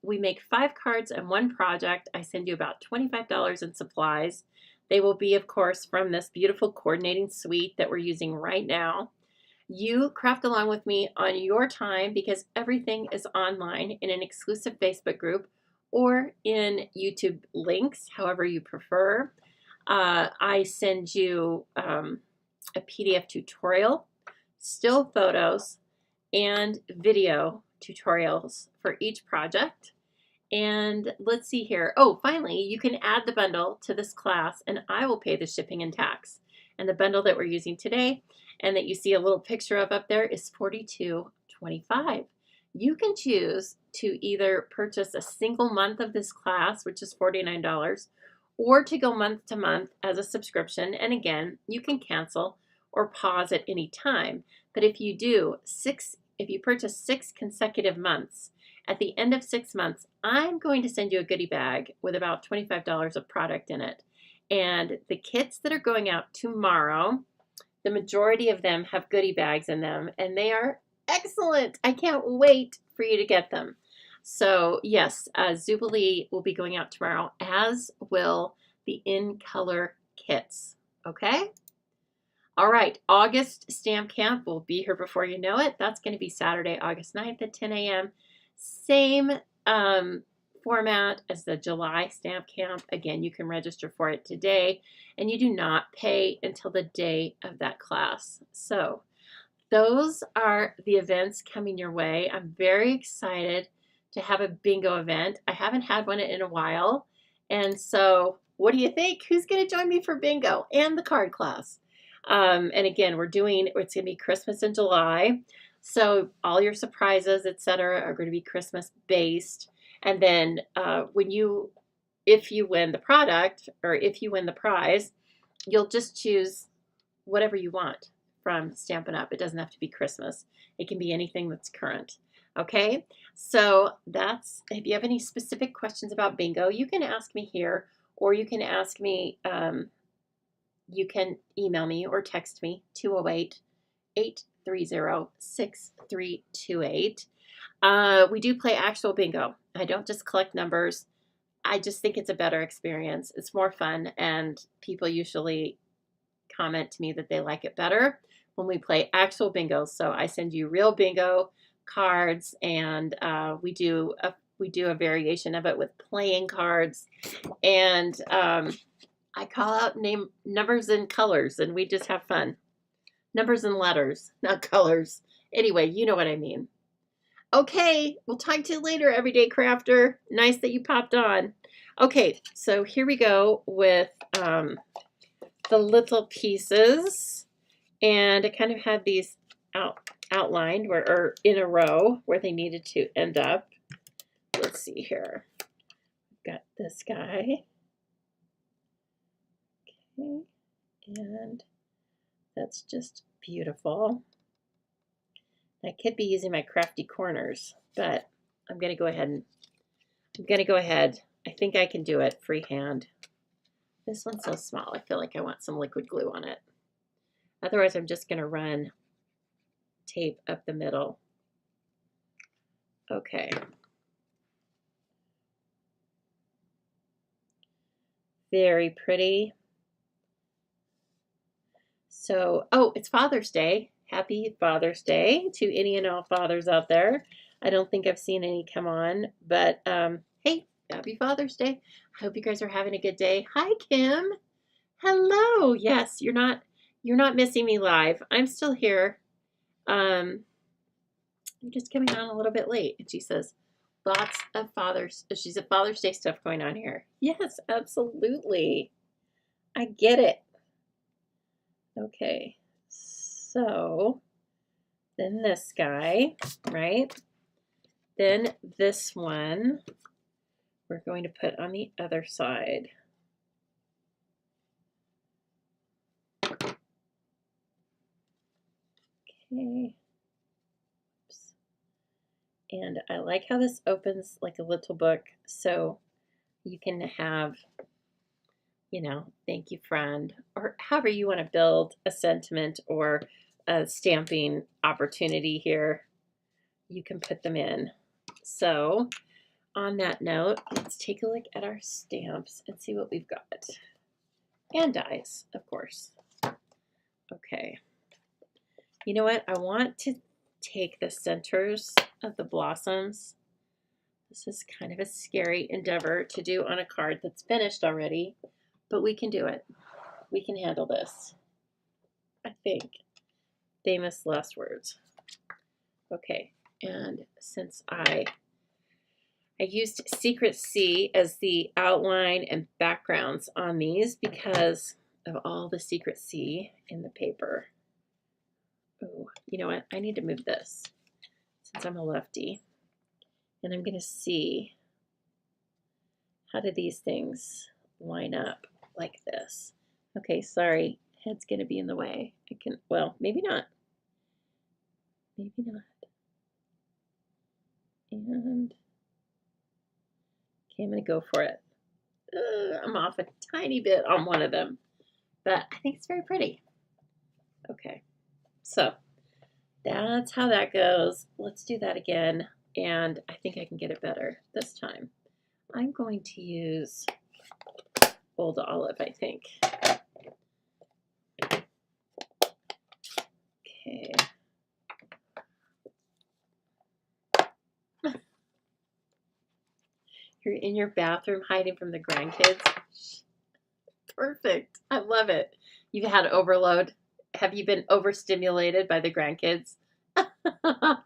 make 5 cards and 1 project. I send you about $25 in supplies. They will be, of course, from this beautiful coordinating suite that we're using right now. You craft along with me on your time because everything is online in an exclusive Facebook group or in YouTube links, however you prefer. I send you a PDF tutorial, still photos, and video tutorials for each project. And let's see here. Oh, finally, you can add the bundle to this class and I will pay the shipping and tax. And the bundle that we're using today and that you see a little picture of up there is $42.25. You can choose to either purchase a single month of this class, which is $49, or to go month to month as a subscription. And again, you can cancel or pause at any time. But if you purchase 6 consecutive months, at the end of 6 months, I'm going to send you a goodie bag with about $25 of product in it. And the kits that are going out tomorrow, the majority of them have goodie bags in them, and they are excellent. I can't wait for you to get them. So yes, Zubilee will be going out tomorrow, as will the in color kits. Okay. All right, August Stamp Camp will be here before you know it. That's going to be Saturday, August 9th at 10 a.m. Same format as the July Stamp Camp. Again, you can register for it today, and you do not pay until the day of that class. So those are the events coming your way. I'm very excited to have a bingo event. I haven't had one in a while, and so what do you think? Who's going to join me for bingo and the card class? And again, it's going to be Christmas in July. So all your surprises, etc., are going to be Christmas based. And then if you win the product or if you win the prize, you'll just choose whatever you want from Stampin' Up. It doesn't have to be Christmas. It can be anything that's current. Okay, so if you have any specific questions about bingo, you can ask me here, or you can ask me, you can email me or text me, 208-830-6328. We do play actual bingo. I don't just collect numbers. I just think it's a better experience. It's more fun, and people usually comment to me that they like it better when we play actual bingo. So I send you real bingo cards, and we do a variation of it with playing cards, and I call out numbers and colors, and we just have fun. Numbers and letters, not colors. Anyway, you know what I mean. Okay, we'll talk to you later, Everyday Crafter. Nice that you popped on. Okay, so here we go with the little pieces. And I kind of had these outlined or in a row where they needed to end up. Let's see here. Got this guy. Okay, and that's just beautiful. I could be using my crafty corners, but I'm going to go ahead. I think I can do it freehand. This one's so small. I feel like I want some liquid glue on it. Otherwise, I'm just going to run tape up the middle. Okay. Very pretty. So, oh, it's Father's Day. Happy Father's Day to any and all fathers out there. I don't think I've seen any come on, but hey, happy Father's Day. I hope you guys are having a good day. Hi, Kim. Hello. Yes, you're not missing me live. I'm still here. I'm just coming on a little bit late. And she says, lots of she said Father's Day stuff going on here. Yes, absolutely. I get it. Okay, so then this guy, right? Then this one, we're going to put on the other side. Okay. Oops. And I like how this opens like a little book, so you can have, you know, thank you, friend, or however you want to build a sentiment or a stamping opportunity here. You can put them in. So on that note, let's take a look at our stamps and see what we've got. And dies, of course. Okay. You know what? I want to take the centers of the blossoms. This is kind of a scary endeavor to do on a card that's finished already, but we can do it. We can handle this, I think. Famous last words. Okay, and since I used Secret C as the outline and backgrounds on these because of all the Secret C in the paper. Oh, you know what? I need to move this since I'm a lefty. And I'm going to see how do these things line up like this. Okay, sorry. Head's going to be in the way. I can, well, maybe not. Maybe not. And okay, I'm going to go for it. I'm off a tiny bit on one of them, but I think it's very pretty. Okay, so that's how that goes. Let's do that again, and I think I can get it better this time. I'm going to use Old Olive, I think. Okay. You're in your bathroom hiding from the grandkids. Perfect. I love it. You've had overload. Have you been overstimulated by the grandkids? I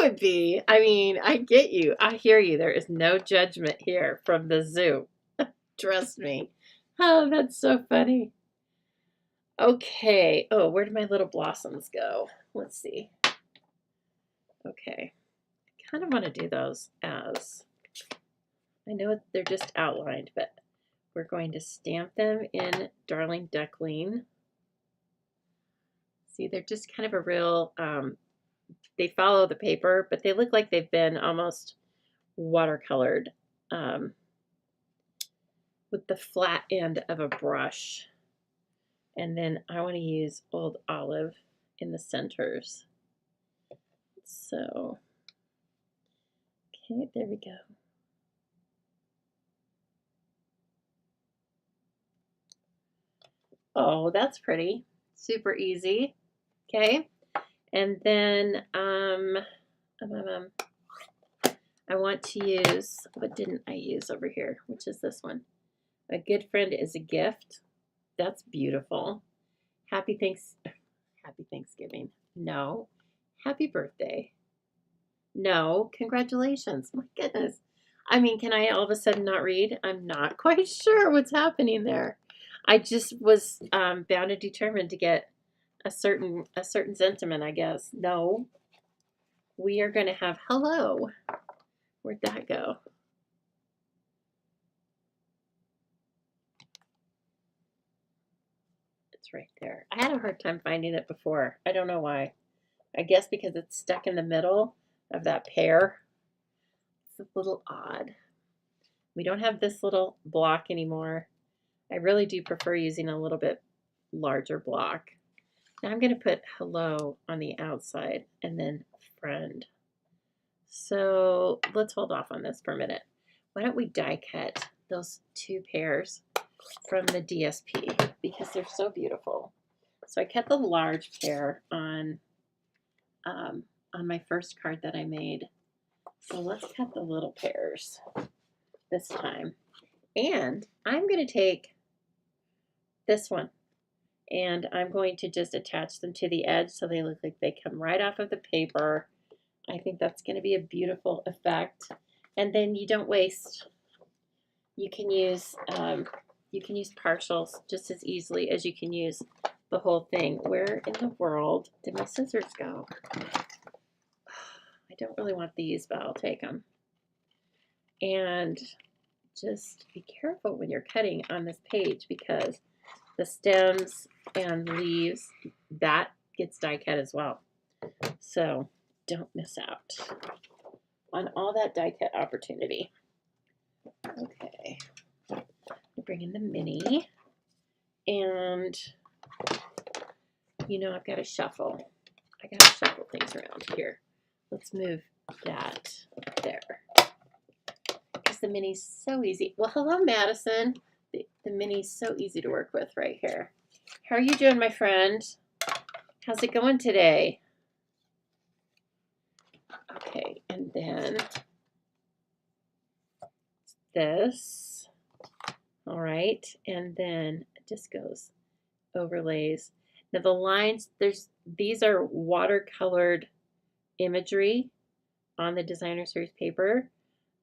would be. I mean, I get you. I hear you. There is no judgment here from the zoo. Trust me. Oh, that's so funny. Okay. Oh, where did my little blossoms go? Let's see. Okay. I kind of want to do those as, I know they're just outlined, but we're going to stamp them in Darling Duckling. See, they're just kind of a real, they follow the paper, but they look like they've been almost watercolored with the flat end of a brush. And then I want to use Old Olive in the centers. So, okay, there we go. Oh, that's pretty. Super easy. Okay. And then I want to use, what didn't I use over here? Which is this one. A good friend is a gift. That's beautiful. Happy Thanksgiving. No. Happy birthday. No. Congratulations. My goodness. I mean, can I all of a sudden not read? I'm not quite sure what's happening there. I just was bound and determined to get a certain sentiment, I guess. No. We are going to have hello. Where'd that go? It's right there. I had a hard time finding it before. I don't know why. I guess because it's stuck in the middle of that pear. It's a little odd. We don't have this little block anymore. I really do prefer using a little bit larger block. Now I'm going to put hello on the outside and then friend. So let's hold off on this for a minute. Why don't we die cut those two pears from the DSP because they're so beautiful. So I cut the large pear on my first card that I made. So let's cut the little pears this time. And I'm going to take this one And I'm going to just attach them to the edge so they look like they come right off of the paper. I think that's going to be a beautiful effect. And then you don't waste. You can use partials just as easily as you can use the whole thing. Where in the world did my scissors go? I don't really want these, but I'll take them. And just be careful when you're cutting on this page because the stems and leaves, that gets die cut as well. So don't miss out on all that die cut opportunity. Okay, I'll bring in the mini, and you know I've got to shuffle. I got to shuffle things around here. Let's move that there. Because the mini's so easy. Well, hello, Madison. The mini's so easy to work with right here. How are you doing, my friend? How's it going today? Okay, and then this. All right, and then it just goes overlays. Now the lines, these are watercolored imagery on the designer series paper,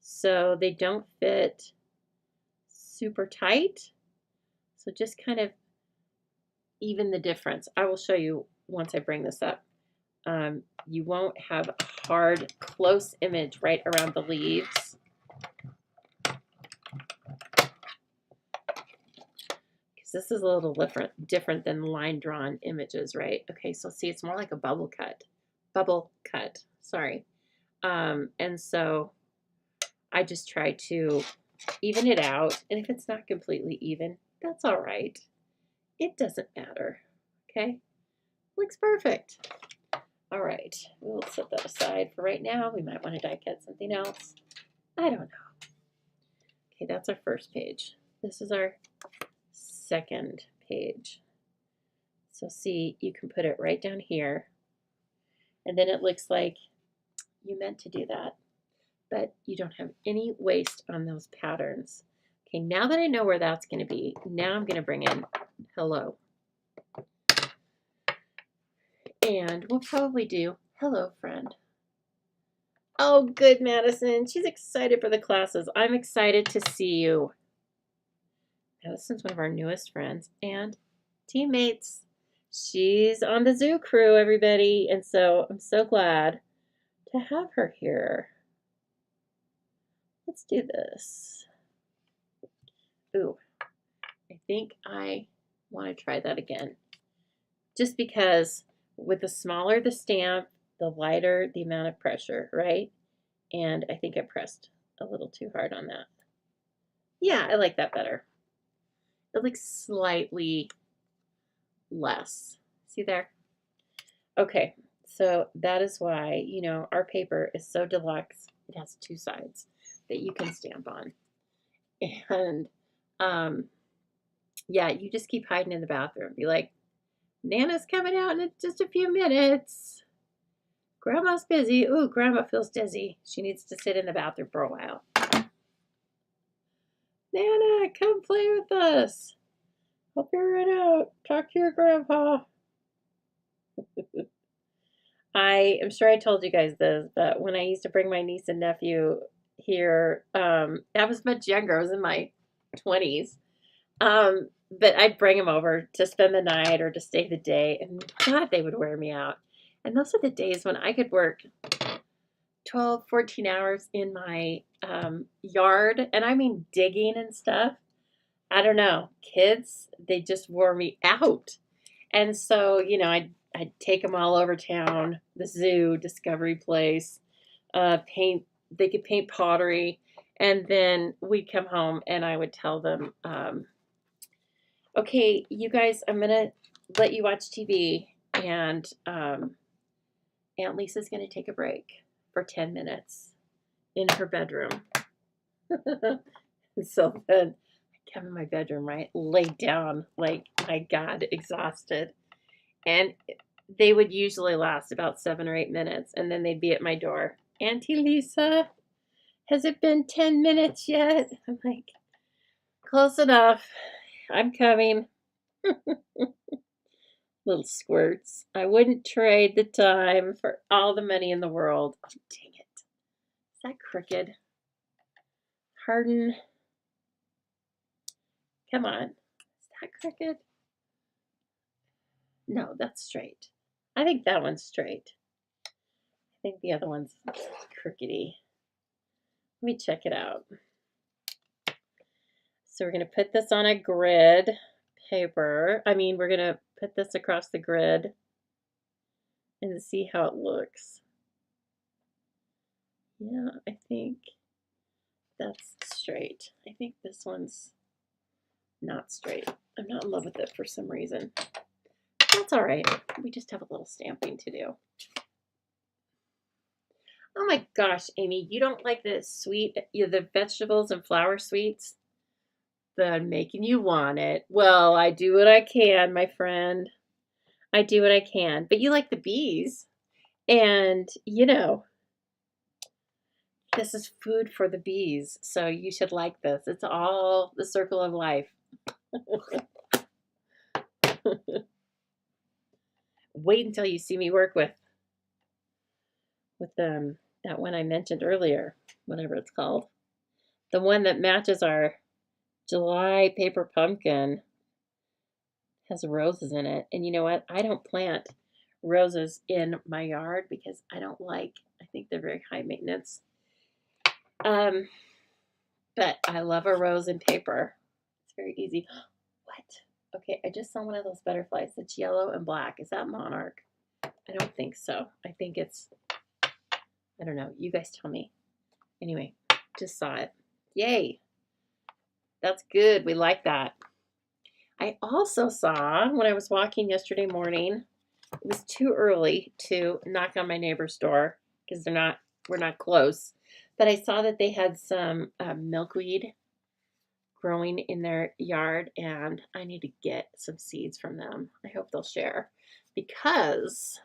so they don't fit super tight. So just kind of even the difference. I will show you once I bring this up. You won't have a hard, close image right around the leaves. Because this is a little different than line-drawn images, right? Okay, so see, it's more like a bubble cut, sorry. And so I just try to even it out. And if it's not completely even, that's all right. It doesn't matter, okay? Looks perfect. All right, we'll set that aside for right now. We might want to die cut something else. I don't know. Okay, that's our first page. This is our second page. So see, you can put it right down here. And then it looks like you meant to do that, but you don't have any waste on those patterns. Okay, now that I know where that's going to be, now I'm going to bring in hello. And we'll probably do hello, friend. Oh, good, Madison. She's excited for the classes. I'm excited to see you. Madison's one of our newest friends and teammates. She's on the zoo crew, everybody. And so I'm so glad to have her here. Let's do this. Ooh, I think I want to try that again. Just because with the smaller the stamp, the lighter the amount of pressure, right? And I think I pressed a little too hard on that. Yeah, I like that better. It looks slightly less. See there? Okay, so that is why, you know, our paper is so deluxe. It has two sides that you can stamp on. And yeah, you just keep hiding in the bathroom. Be like, Nana's coming out in just a few minutes. Grandma's busy. Ooh, Grandma feels dizzy. She needs to sit in the bathroom for a while. Nana, come play with us. I'll figure it out. Talk to your grandpa. I am sure I told you guys this, but when I used to bring my niece and nephew here, I was much younger. I was in my 20s. But I'd bring them over to spend the night or to stay the day, and God, they would wear me out. And those are the days when I could work 12, 14 hours in my yard, and I mean digging and stuff. I don't know. Kids, they just wore me out. And so, you know, I'd take them all over town, the zoo, Discovery Place, paint. They could paint pottery. And then we'd come home and I would tell them, okay, you guys, I'm going to let you watch TV. And Aunt Lisa's going to take a break for 10 minutes in her bedroom. So then I come in my bedroom, right? Lay down like, my God, exhausted. And they would usually last about 7 or 8 minutes. And then they'd be at my door. Auntie Lisa, has it been 10 minutes yet? I'm like, close enough. I'm coming. Little squirts. I wouldn't trade the time for all the money in the world. Oh, dang it. Is that crooked? Harden. Come on. Is that crooked? No, that's straight. I think that one's straight. I think the other one's crookedy. Let me check it out. So we're going to put this on a grid paper. We're going to put this across the grid and see how it looks. Yeah, I think that's straight. I think this one's not straight. I'm not in love with it for some reason. That's all right. We just have a little stamping to do. Oh my gosh, Amy, you don't like the sweet, the vegetables and flower sweets? I'm making you want it. Well, I do what I can, my friend. I do what I can. But you like the bees. And, this is food for the bees. So you should like this. It's all the circle of life. Wait until you see me work with that one I mentioned earlier, whatever it's called. The one that matches our July paper pumpkin has roses in it. And you know what? I don't plant roses in my yard because I think they're very high maintenance. But I love a rose in paper. It's very easy. What? Okay, I just saw one of those butterflies. It's yellow and black. Is that monarch? I don't think so. I think it's, I don't know. You guys tell me. Anyway, just saw it. Yay. That's good. We like that. I also saw when I was walking yesterday morning, it was too early to knock on my neighbor's door because we're not close. But I saw that they had some milkweed growing in their yard, and I need to get some seeds from them. I hope they'll share because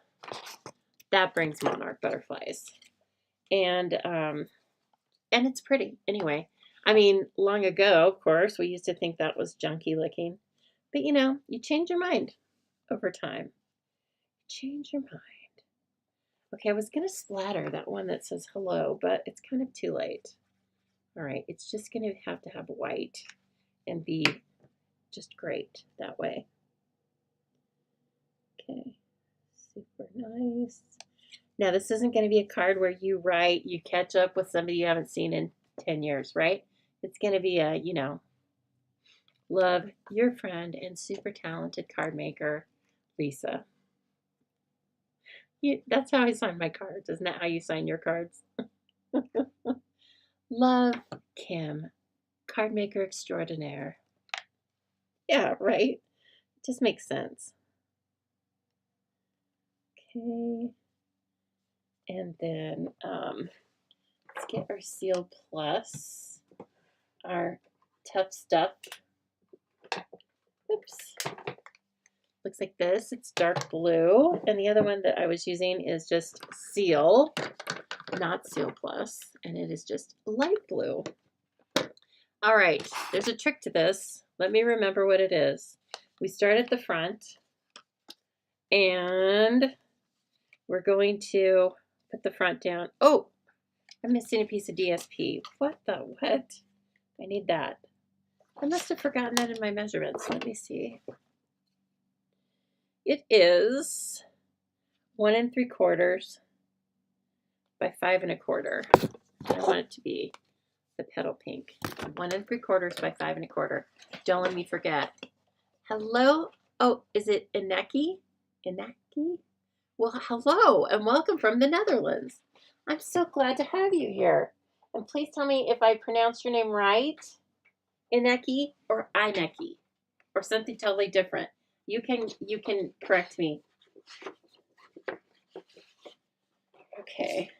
that brings monarch butterflies, and it's pretty. Anyway, long ago, of course, we used to think that was junky looking, but you change your mind over time. Change your mind. Okay, I was gonna splatter that one that says hello, but it's kind of too late. All right, it's just gonna have to have white and be just great that way. Okay, super nice. Now, this isn't going to be a card where you catch up with somebody you haven't seen in 10 years, right? It's going to be a, love your friend and super talented card maker, Lisa. That's how I sign my cards. Isn't that how you sign your cards? Love, Kim, card maker extraordinaire. Yeah, right? It just makes sense. Okay. And then let's get our Seal Plus, our Tough Stuff. Oops. Looks like this. It's dark blue. And the other one that I was using is just Seal, not Seal Plus. And it is just light blue. All right. There's a trick to this. Let me remember what it is. We start at the front. And we're going to put the front down. Oh, I'm missing a piece of DSP. What the what? I need that. I must have forgotten that in my measurements. Let me see. It is 1 3/4 by 5 1/4. I want it to be the petal pink. 1 3/4 by 5 1/4. Don't let me forget. Hello. Oh, is it Ineki? Ineki? Well, hello and welcome from the Netherlands. I'm so glad to have you here. And please tell me if I pronounced your name right. Ineki or Ineki or something totally different. You can correct me. Okay.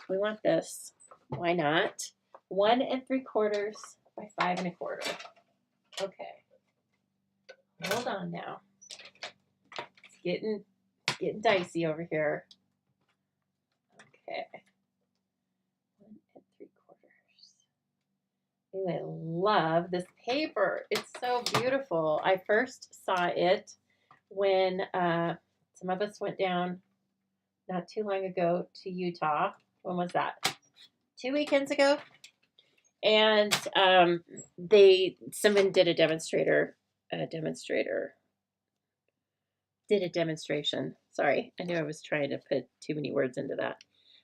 We want this. Why not? 1 3/4 by 5 1/4. Okay. Hold on now. It's getting dicey over here. Okay. 1 3/4. Ooh, I love this paper. It's so beautiful. I first saw it when some of us went down not too long ago to Utah. When was that? 2 weekends ago. And someone did a demonstration. Sorry, I knew I was trying to put too many words into that.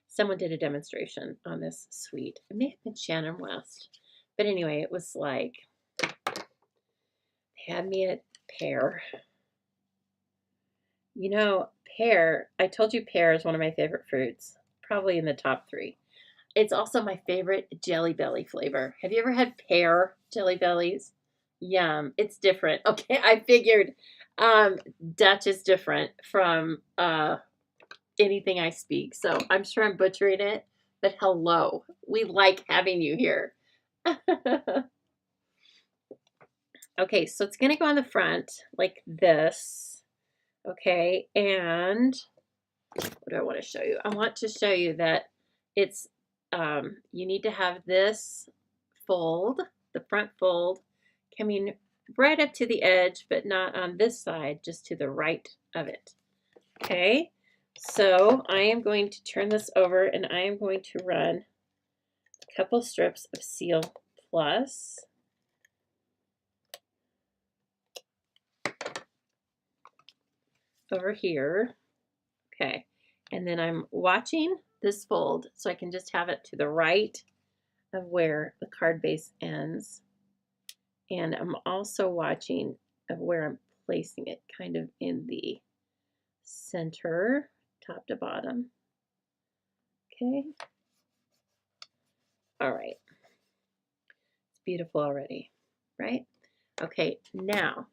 Someone did a demonstration on this suite. It may have been Shannon West. But anyway, it was like, they had me at Pear. You know, pear, I told you pear is one of my favorite fruits, probably in the top 3. It's also my favorite Jelly Belly flavor. Have you ever had pear Jelly Bellies? Yum. It's different. Okay, I figured Dutch is different from anything I speak. So I'm sure I'm butchering it, but hello. We like having you here. Okay, so it's going to go on the front like this. Okay, and what do I want to show you? I want to show you that it's, you need to have this fold, the front fold, coming right up to the edge, but not on this side, just to the right of it. Okay, so I am going to turn this over and I am going to run a couple strips of Seal Plus. Over here. Okay, and then I'm watching this fold so I can just have it to the right of where the card base ends. And I'm also watching of where I'm placing it, kind of in the center, top to bottom. Okay. All right. It's beautiful already, right? Okay, now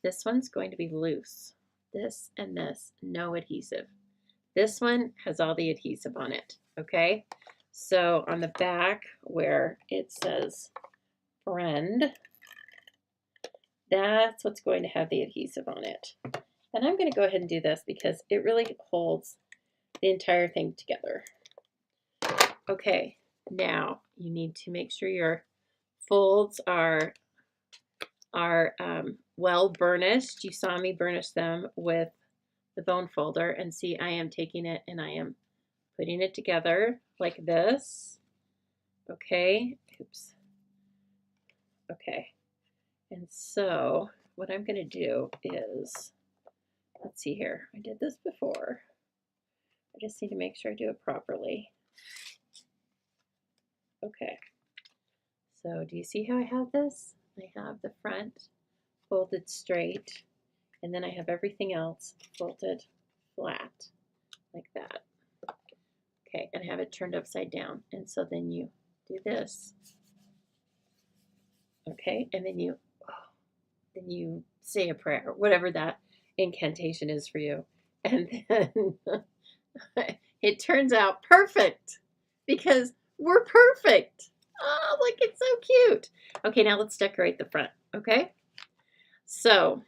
this one's going to be loose. This and this, no adhesive. This one has all the adhesive on it, okay? So on the back where it says friend, that's what's going to have the adhesive on it. And I'm going to go ahead and do this because it really holds the entire thing together. Okay, now you need to make sure your folds are well burnished. You saw me burnish them with the bone folder, and see, I am taking it and I am putting it together like this. Okay, oops. Okay, and so what I'm going to do is, let's see here, I did this before. I just need to make sure I do it properly. Okay, so do you see how I have this? I have the front folded straight, and then I have everything else folded flat, like that. Okay, and I have it turned upside down, and so then you do this. Okay, and then you say a prayer, whatever that incantation is for you, and then it turns out perfect because we're perfect. Oh, look, it's so cute. Okay, now let's decorate the front. Okay, so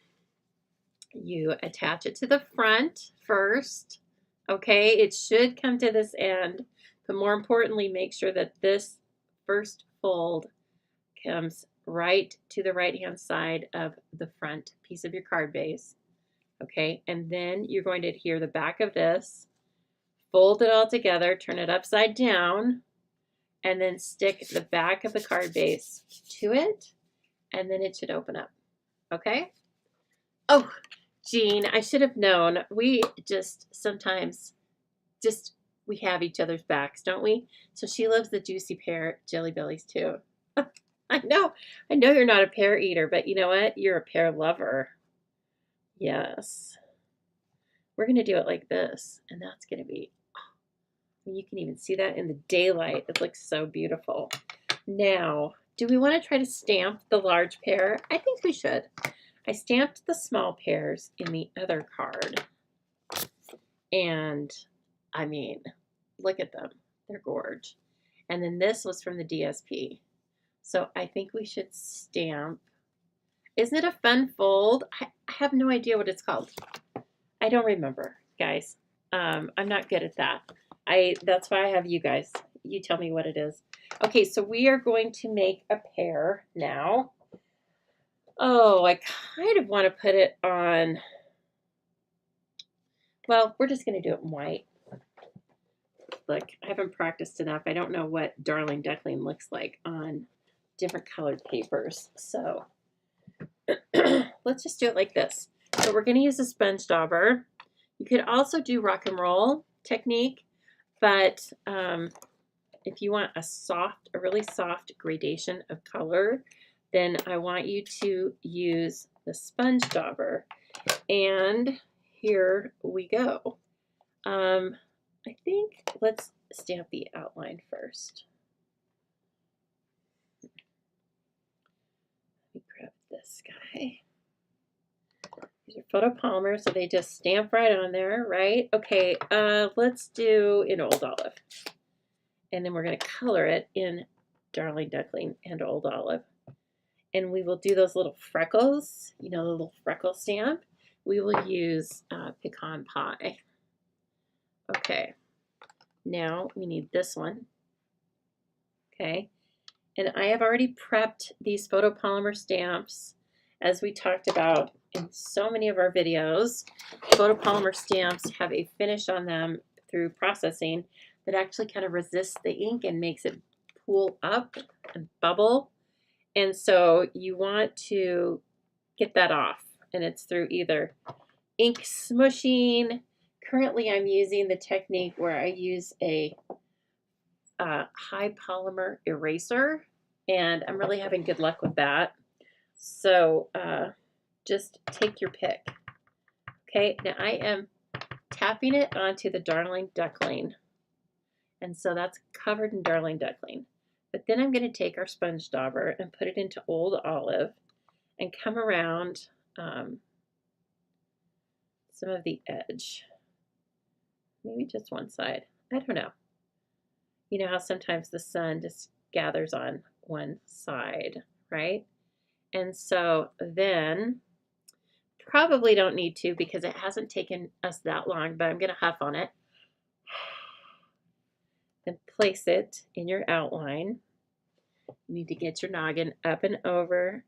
you attach it to the front first. Okay, it should come to this end, but more importantly, make sure that this first fold comes right to the right-hand side of the front piece of your card base. Okay, and then you're going to adhere the back of this, fold it all together, turn it upside down, and then stick the back of the card base to it, and then it should open up. Okay? Oh, Jean, I should have known. We just sometimes we have each other's backs, don't we? So she loves the juicy pear Jelly Bellies too. I know you're not a pear eater, but you know what? You're a pear lover. Yes. We're going to do it like this, and that's going to be, I mean, you can even see that in the daylight. It looks so beautiful. Now, do we want to try to stamp the large pear? I think we should. I stamped the small pears in the other card, and I mean, look at them. They're gorge. And then this was from the DSP. So I think we should stamp. Isn't it a fun fold? I have no idea what it's called. I don't remember, guys. I'm not good at that. That's why I have you guys. You tell me what it is. Okay, so we are going to make a pear now. Oh, I kind of want to put it on Well, we're just going to do it in white. Look, I haven't practiced enough. I don't know what Darling Duckling looks like on different colored papers. So let's just do it like this. So we're going to use a sponge dauber. You could also do rock and roll technique, but if you want a really soft gradation of color, then I want you to use the sponge dauber. And here we go. I think let's stamp the outline first. Let me grab this guy. These are photopolymers, so they just stamp right on there, right? Okay, let's do in Old Olive. And then we're going to color it in Darling Duckling and Old Olive. And we will do those little freckles, you know, the little freckle stamp. We will use pecan pie. Okay, now we need this one. Okay, and I have already prepped these photopolymer stamps as we talked about in so many of our videos. Photopolymer stamps have a finish on them through processing that actually kind of resists the ink and makes it pool up and bubble. And so you want to get that off, and it's through either ink smushing. Currently I'm using the technique where I use a high polymer eraser, and I'm really having good luck with that. So just take your pick. Okay, now I am tapping it onto the Darling Duckling, and so that's covered in Darling Duckling. But then I'm going to take our sponge dauber and put it into Old Olive and come around some of the edge. Maybe just one side. I don't know. You know how sometimes the sun just gathers on one side, right? And so then, probably don't need to because it hasn't taken us that long, but I'm going to huff on it. Then place it in your outline. You need to get your noggin up and over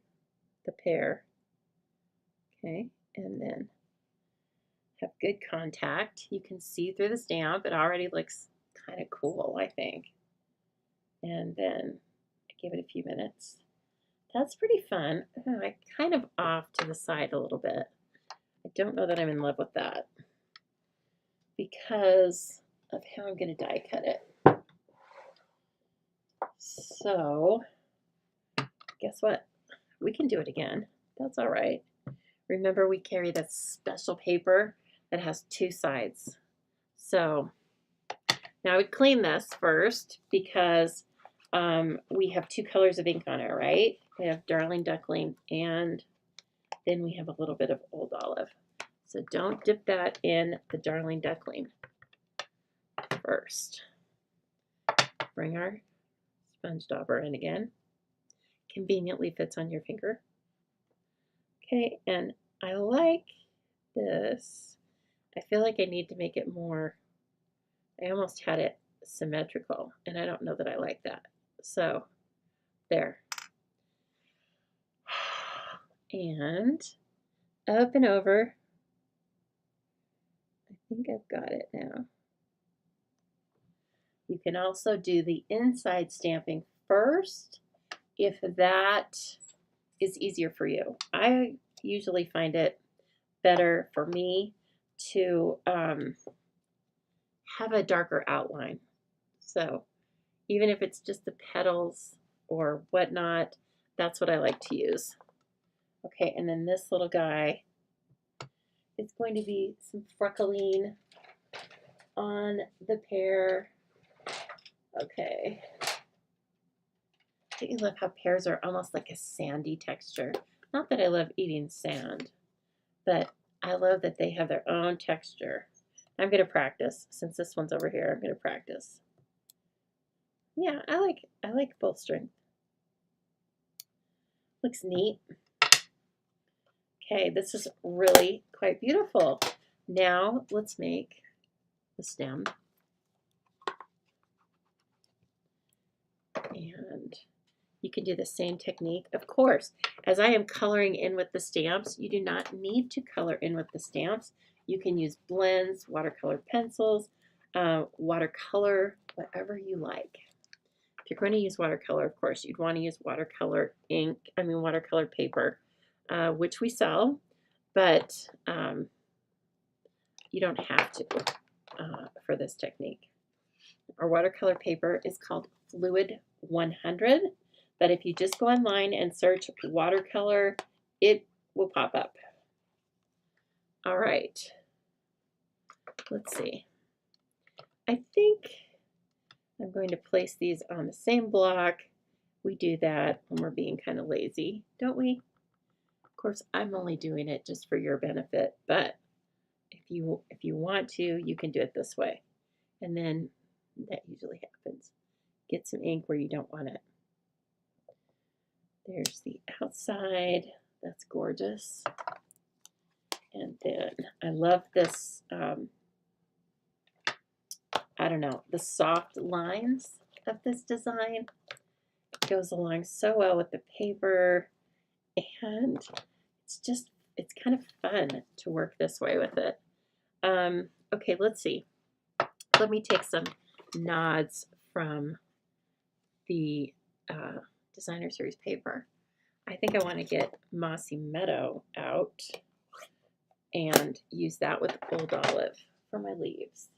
the pear. Okay, and then have good contact. You can see through the stamp. It already looks kind of cool, I think. And then give it a few minutes. That's pretty fun. I kind of off to the side a little bit. I don't know that I'm in love with that because of how I'm going to die cut it. So guess what? We can do it again. That's all right. Remember, we carry this special paper that has two sides. So now I would clean this first because we have two colors of ink on it, right? We have Darling Duckling and then we have a little bit of Old Olive. So don't dip that in the Darling Duckling first. Bring our sponge dauber in again. Conveniently fits on your finger. Okay, and I like this. I feel like I need to make it more, I almost had it symmetrical, and I don't know that I like that. So, there. And up and over. I think I've got it now. You can also do the inside stamping first if that is easier for you. I usually find it better for me to have a darker outline. So even if it's just the petals or whatnot, that's what I like to use. Okay, and then this little guy is going to be some freckling on the pear. Okay. I love how pears are almost like a sandy texture. Not that I love eating sand, but I love that they have their own texture. I'm going to practice. Since this one's over here, I'm going to practice. Yeah, I like bolstering. Looks neat. Okay, this is really quite beautiful. Now let's make the stem. And you can do the same technique. Of course, as I am coloring in with the stamps, you do not need to color in with the stamps. You can use blends, watercolor pencils, watercolor, whatever you like. If you're going to use watercolor, of course, you'd want to use watercolor ink, watercolor paper, which we sell, but you don't have to for this technique. Our watercolor paper is called Fluid 100, but if you just go online and search watercolor, it will pop up. All right, let's see. I think I'm going to place these on the same block. We do that when we're being kind of lazy, don't we? Of course, I'm only doing it just for your benefit, but if you want to, you can do it this way. And then that usually happens. Get some ink where you don't want it. There's the outside. That's gorgeous. And then I love this, I don't know, the soft lines of this design. It goes along so well with the paper, and it's kind of fun to work this way with it. Okay, let's see. Let me take some nods from the Designer Series paper. I think I want to get Mossy Meadow out and use that with Old Olive for my leaves.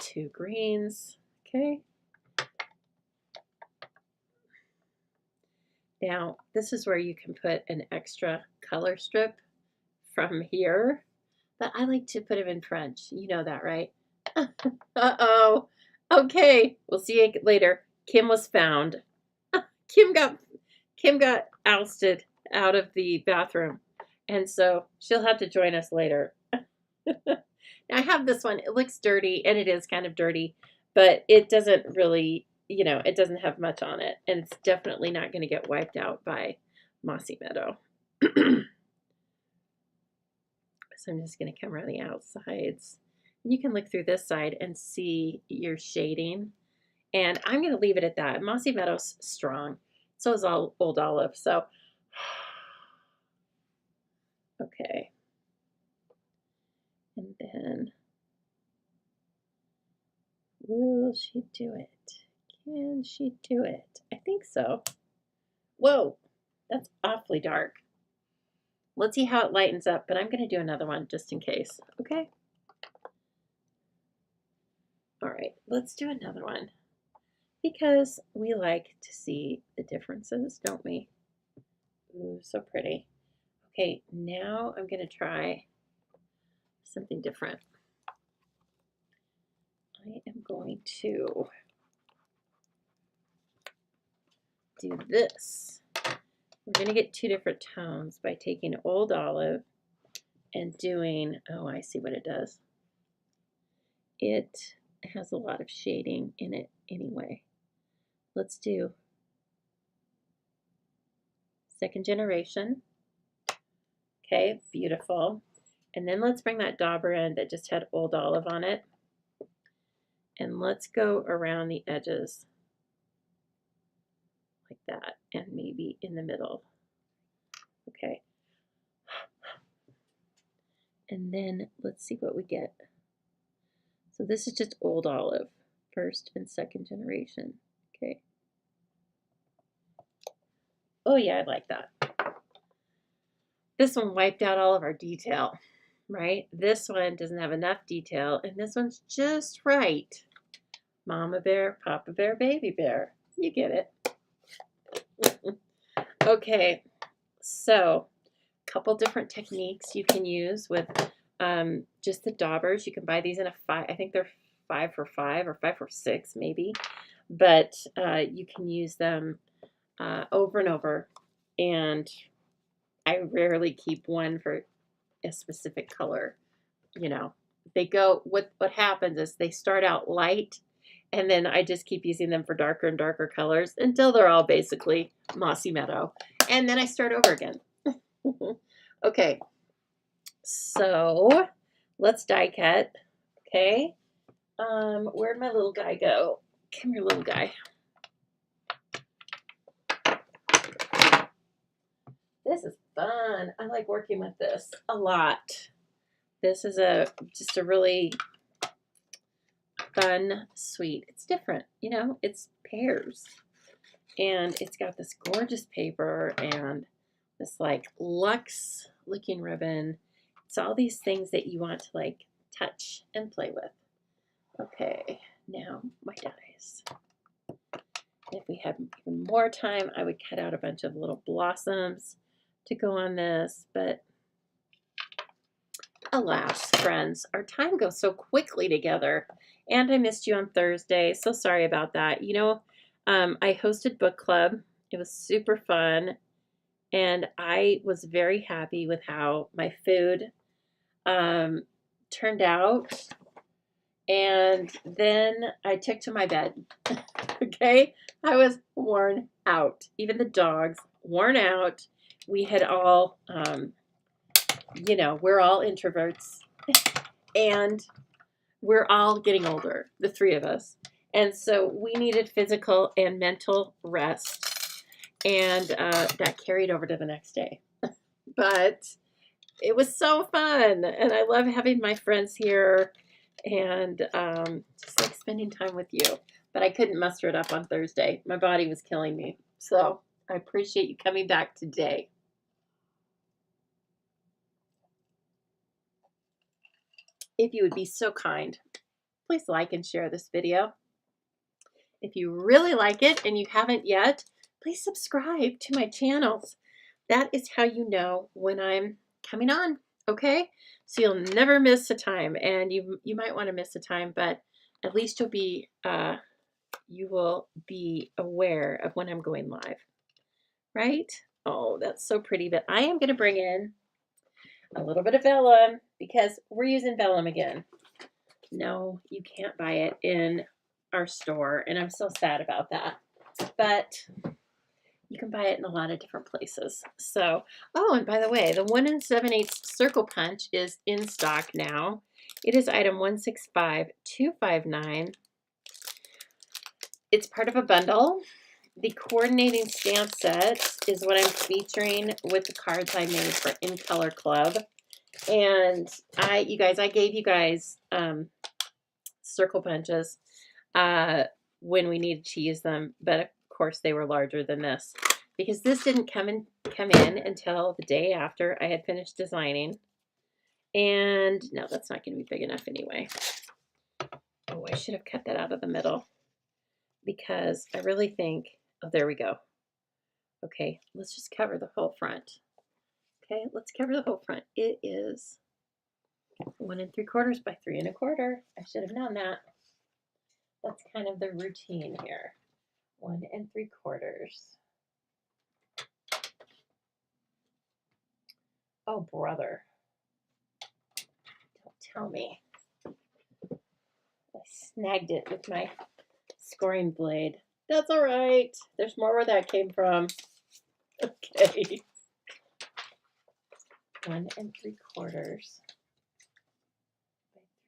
2 greens, okay. Now, this is where you can put an extra color strip from here, but I like to put them in French. You know that, right? Uh-oh. Okay, we'll see you later. Kim was found. Kim got ousted out of the bathroom, and so she'll have to join us later. Now I have this one. It looks dirty, and it is kind of dirty, but it doesn't really, it doesn't have much on it, and it's definitely not going to get wiped out by Mossy Meadow. So I'm just going to come around the outsides. And you can look through this side and see your shading, and I'm going to leave it at that. Mossy Meadow's strong. So is Old Olive. So, okay. And then, will she do it? Can she do it? I think so. Whoa, that's awfully dark. Let's see how it lightens up, but I'm going to do another one just in case, okay? All right, let's do another one because we like to see the differences, don't we? Ooh, so pretty. Okay, now I'm going to try something different. I am going to do this. We're going to get 2 different tones by taking Old Olive and doing, oh, I see what it does. It has a lot of shading in it anyway. Let's do Second Generation. Okay, beautiful. And then let's bring that dauber in that just had Old Olive on it. And let's go around the edges like that, and maybe in the middle. Okay. And then let's see what we get. So this is just Old Olive, First and Second Generation. Okay. Oh yeah, I like that. This one wiped out all of our detail, right? This one doesn't have enough detail, and this one's just right. Mama bear, Papa bear, baby bear. You get it. Okay, so a couple different techniques you can use with just the daubers. You can buy these in a 5, I think they're 5 for $5 or 5 for $6 maybe, but you can use them over and over, and I rarely keep one for a specific color. They go, what happens is they start out light, and then I just keep using them for darker and darker colors until they're all basically Mossy Meadow, and then I start over again. Okay, so let's die cut. Okay, where'd my little guy go? Come here, little guy. This is fun. I like working with this a lot. This is just a really fun, sweet. It's different, you know, it's Pears. And it's got this gorgeous paper and this like luxe looking ribbon. It's all these things that you want to like touch and play with. Okay, now my dies. If we had even more time, I would cut out a bunch of little blossoms to go on this, but alas, friends, our time goes so quickly together. And I missed you on Thursday. So sorry about that. You know, I hosted book club. It was super fun. And I was very happy with how my food turned out. And then I took to my bed. Okay? I was worn out. Even the dogs, worn out. We had all, you know, we're all introverts. And we're all getting older, the three of us. And so we needed physical and mental rest. And that carried over to the next day. But it was so fun. And I love having my friends here and just like spending time with you. But I couldn't muster it up on Thursday. My body was killing me. So I appreciate you coming back today. If you would be so kind, please like and share this video. If you really like it and you haven't yet, please subscribe to my channels. That is how you know when I'm coming on, okay? So you'll never miss a time, and you might want to miss a time, but at least you will be aware of when I'm going live, right? Oh, that's so pretty, but I am going to bring in a little bit of vellum because we're using vellum again. No, you can't buy it in our store, and I'm so sad about that. But you can buy it in a lot of different places. So, oh, and by the way, the 1 7/8 circle punch is in stock now. It is item 165259. It's part of a bundle. The coordinating stamp set is what I'm featuring with the cards I made for In Color Club. And I gave you guys circle punches when we needed to use them, but of course they were larger than this because this didn't come in until the day after I had finished designing. And no, that's not going to be big enough anyway. Oh, I should have cut that out of the middle because I really think, oh, there we go. Okay, let's just cover the whole front. Okay, let's cover the whole front. It is 1 3/4 by 3 1/4. I should have known that. That's kind of the routine here. 1 3/4. Oh, brother. Don't tell me. I snagged it with my scoring blade. That's all right. There's more where that came from. Okay. 1 3/4 by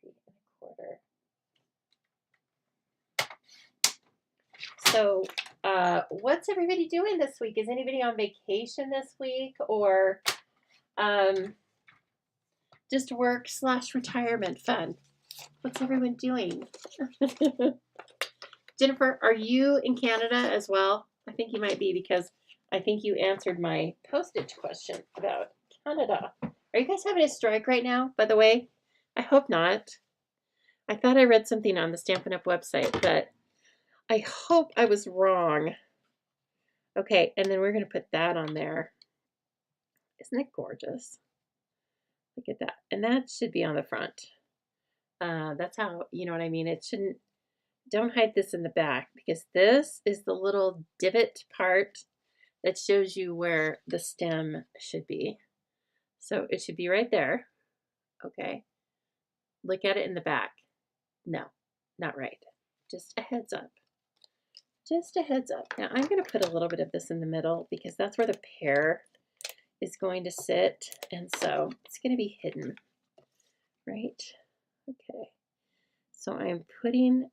3 1/4. So, what's everybody doing this week? Is anybody on vacation this week, or just work/retirement fun? What's everyone doing? Jennifer, are you in Canada as well? I think you might be because I think you answered my postage question about Canada. Are you guys having a strike right now, by the way? I hope not. I thought I read something on the Stampin' Up! Website, but I hope I was wrong. Okay, and then we're going to put that on there. Isn't it gorgeous? Look at that. And that should be on the front. That's how, you know what I mean? It shouldn't, don't hide this in the back because this is the little divot part that shows you where the stem should be. So it should be right there. Okay. Look at it in the back. No, not right. Just a heads up. Just a heads up. Now I'm going to put a little bit of this in the middle because that's where the pear is going to sit. And so it's going to be hidden, right? Okay. So I'm putting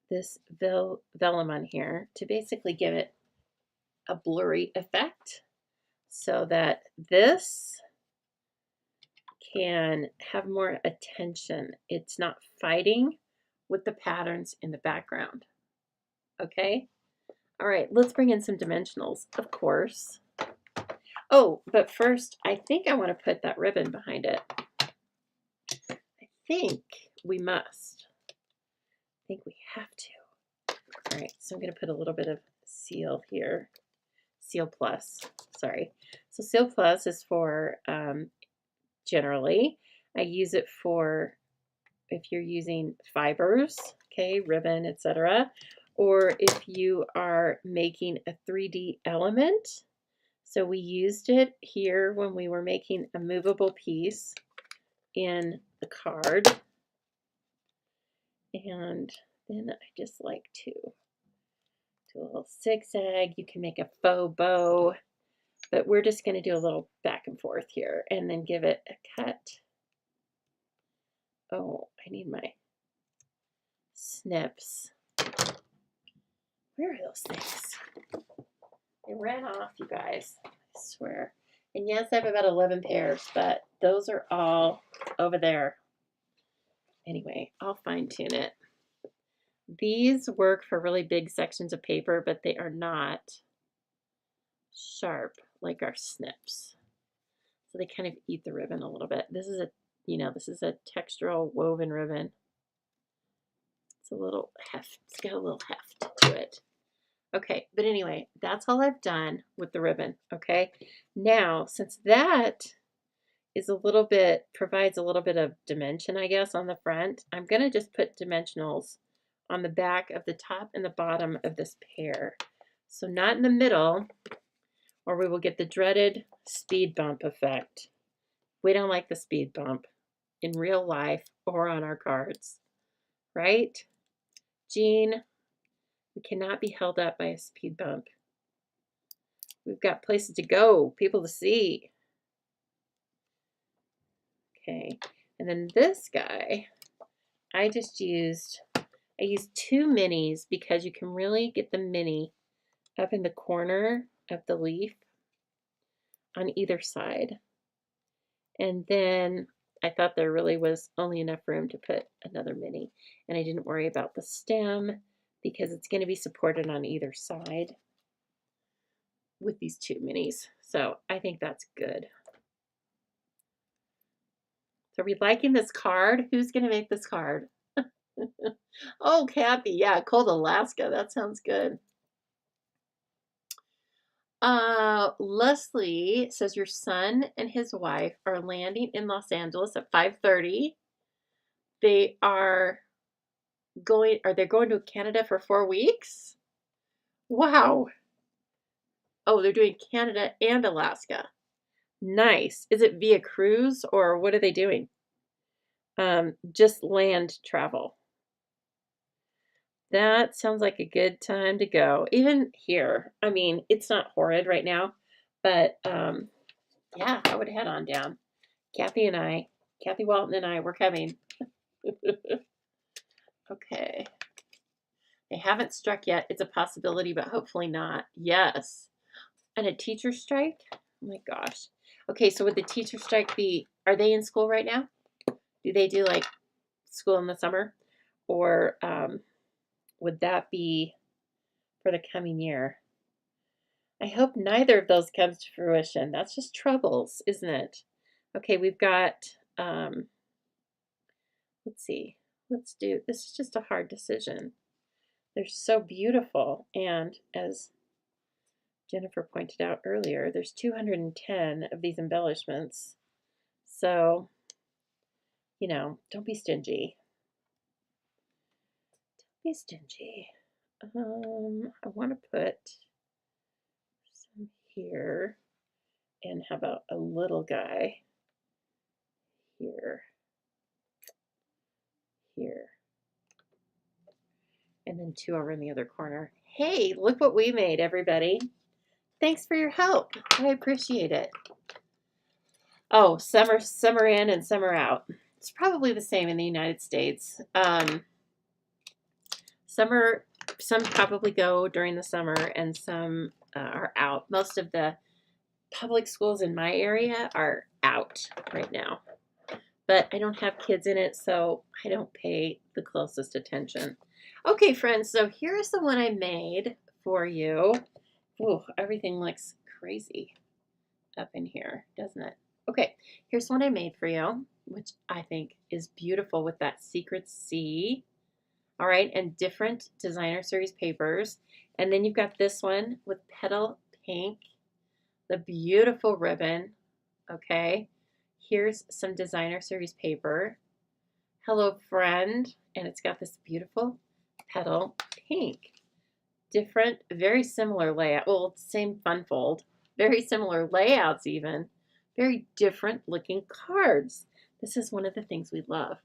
this vellum on here to basically give it a blurry effect. so that this can have more attention. It's not fighting with the patterns in the background. Okay? All right, let's bring in some dimensionals, of course. Oh, but first, I think I want to put that ribbon behind it. I think we must. I think we have to. All right, so I'm going to put a little bit of Seal here. Seal Plus, sorry. So Seal Plus is for, generally, I use it for if you're using fibers, okay, ribbon, etc., or if you are making a 3D element. So we used it here when we were making a movable piece in the card. And then I just like to do a little zigzag. You can make a faux bow, but we're just going to do a little back and forth here and then give it a cut. Oh, I need my snips. Where are those things? They ran off, you guys. I swear. And yes, I have about 11 pairs, but those are all over there. Anyway, I'll fine tune it. These work for really big sections of paper, but they are not sharp like our snips. So they kind of eat the ribbon a little bit. This is a, this is a textural woven ribbon. It's a little heft. It's got a little heft to it. Okay, but anyway, that's all I've done with the ribbon, okay? Now, since that is a little bit, provides a little bit of dimension, I guess, on the front, I'm going to just put dimensionals on the back of the top and the bottom of this pear. So not in the middle, or we will get the dreaded speed bump effect. We don't like the speed bump in real life or on our cards, right? Jean, we cannot be held up by a speed bump. We've got places to go, people to see. Okay, and then this guy, I used 2 minis because you can really get the mini up in the corner of the leaf on either side. And then I thought there really was only enough room to put another mini. And I didn't worry about the stem because it's going to be supported on either side with these 2 minis. So I think that's good. So are we liking this card? Who's going to make this card? Oh, Kathy. Yeah, Cold Alaska. That sounds good. Leslie says your son and his wife are landing in Los Angeles at 5:30. They are going to Canada for 4 weeks? Wow. Oh, they're doing Canada and Alaska. Nice. Is it via cruise or what are they doing? Just land travel. That sounds like a good time to go. Even here, I mean, it's not horrid right now, but yeah, I would head on down. Kathy Walton and I, we're coming. Okay. They haven't struck yet. It's a possibility, but hopefully not. Yes. And a teacher strike? Oh my gosh. Okay, so would the teacher strike be, are they in school right now? Do they do like school in the summer? Or would that be for the coming year? I hope neither of those comes to fruition. That's just troubles, isn't it? Okay, we've got, let's see. Let's do, this is just a hard decision. They're so beautiful. And as Jennifer pointed out earlier, there's 210 of these embellishments. So, don't be stingy. Don't be stingy. I want to put some here. And how about a little guy here, here, and then 2 over in the other corner. Hey, look what we made, everybody. Thanks for your help. I appreciate it. Oh, some are in and some are out. It's probably the same in the United States. Some probably go during the summer and some are out. Most of the public schools in my area are out right now. But I don't have kids in it, so I don't pay the closest attention. Okay, friends, so here's the one I made for you. Ooh, everything looks crazy up in here, doesn't it? Okay, here's one I made for you, which I think is beautiful with that secret C. All right, and different designer series papers. And then you've got this one with petal pink, the beautiful ribbon. Okay, here's some designer series paper. Hello Friend, and it's got this beautiful petal pink. Different, very similar layout. Well, same fun fold. Very similar layouts even. Very different looking cards. This is one of the things we love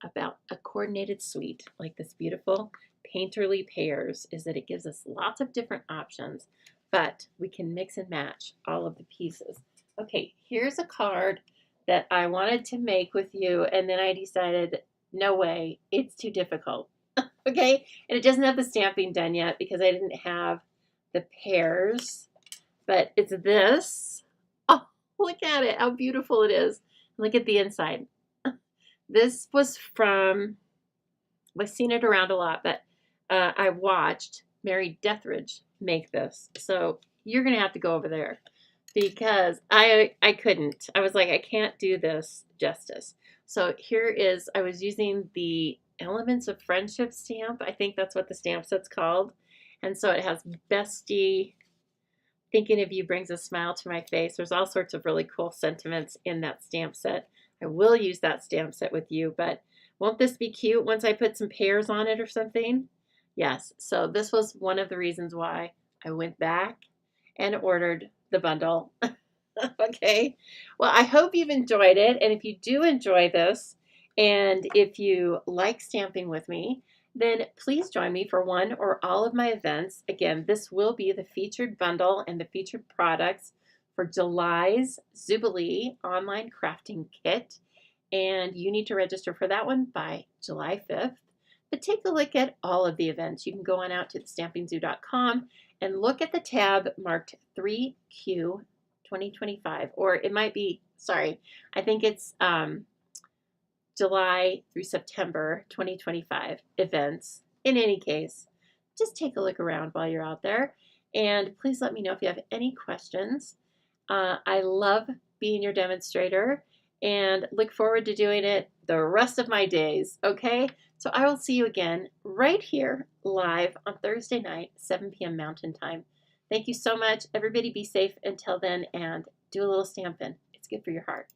about a coordinated suite like this beautiful Painterly Pears is that it gives us lots of different options, but we can mix and match all of the pieces. Okay, here's a card that I wanted to make with you, and then I decided, no way, it's too difficult. Okay, and it doesn't have the stamping done yet because I didn't have the pears, but it's this. Oh, look at it, how beautiful it is. Look at the inside. This was from, I've seen it around a lot, but I watched Mary Dethridge make this. So you're going to have to go over there because I couldn't. I was like, I can't do this justice. So here is, I was using the Elements of Friendship stamp. I think that's what the stamp set's called. And so it has Bestie, Thinking of You Brings a Smile to My Face. There's all sorts of really cool sentiments in that stamp set. I will use that stamp set with you, but won't this be cute once I put some pears on it or something? Yes, so this was one of the reasons why I went back and ordered the bundle. Okay, well, I hope you've enjoyed it, and if you do enjoy this, and if you like stamping with me, then please join me for one or all of my events. Again, this will be the featured bundle and the featured products for July's Jubilee online crafting kit, and you need to register for that one by July 5th. But take a look at all of the events. You can go on out to thestampingsoo.com and look at the tab marked 3Q 2025, or it might be, sorry, I think it's July through September 2025 events. In any case, just take a look around while you're out there, and please let me know if you have any questions. I love being your demonstrator and look forward to doing it the rest of my days, okay? So I will see you again right here live on Thursday night, 7 p.m. Mountain Time. Thank you so much. Everybody be safe until then, and do a little stamping. It's good for your heart.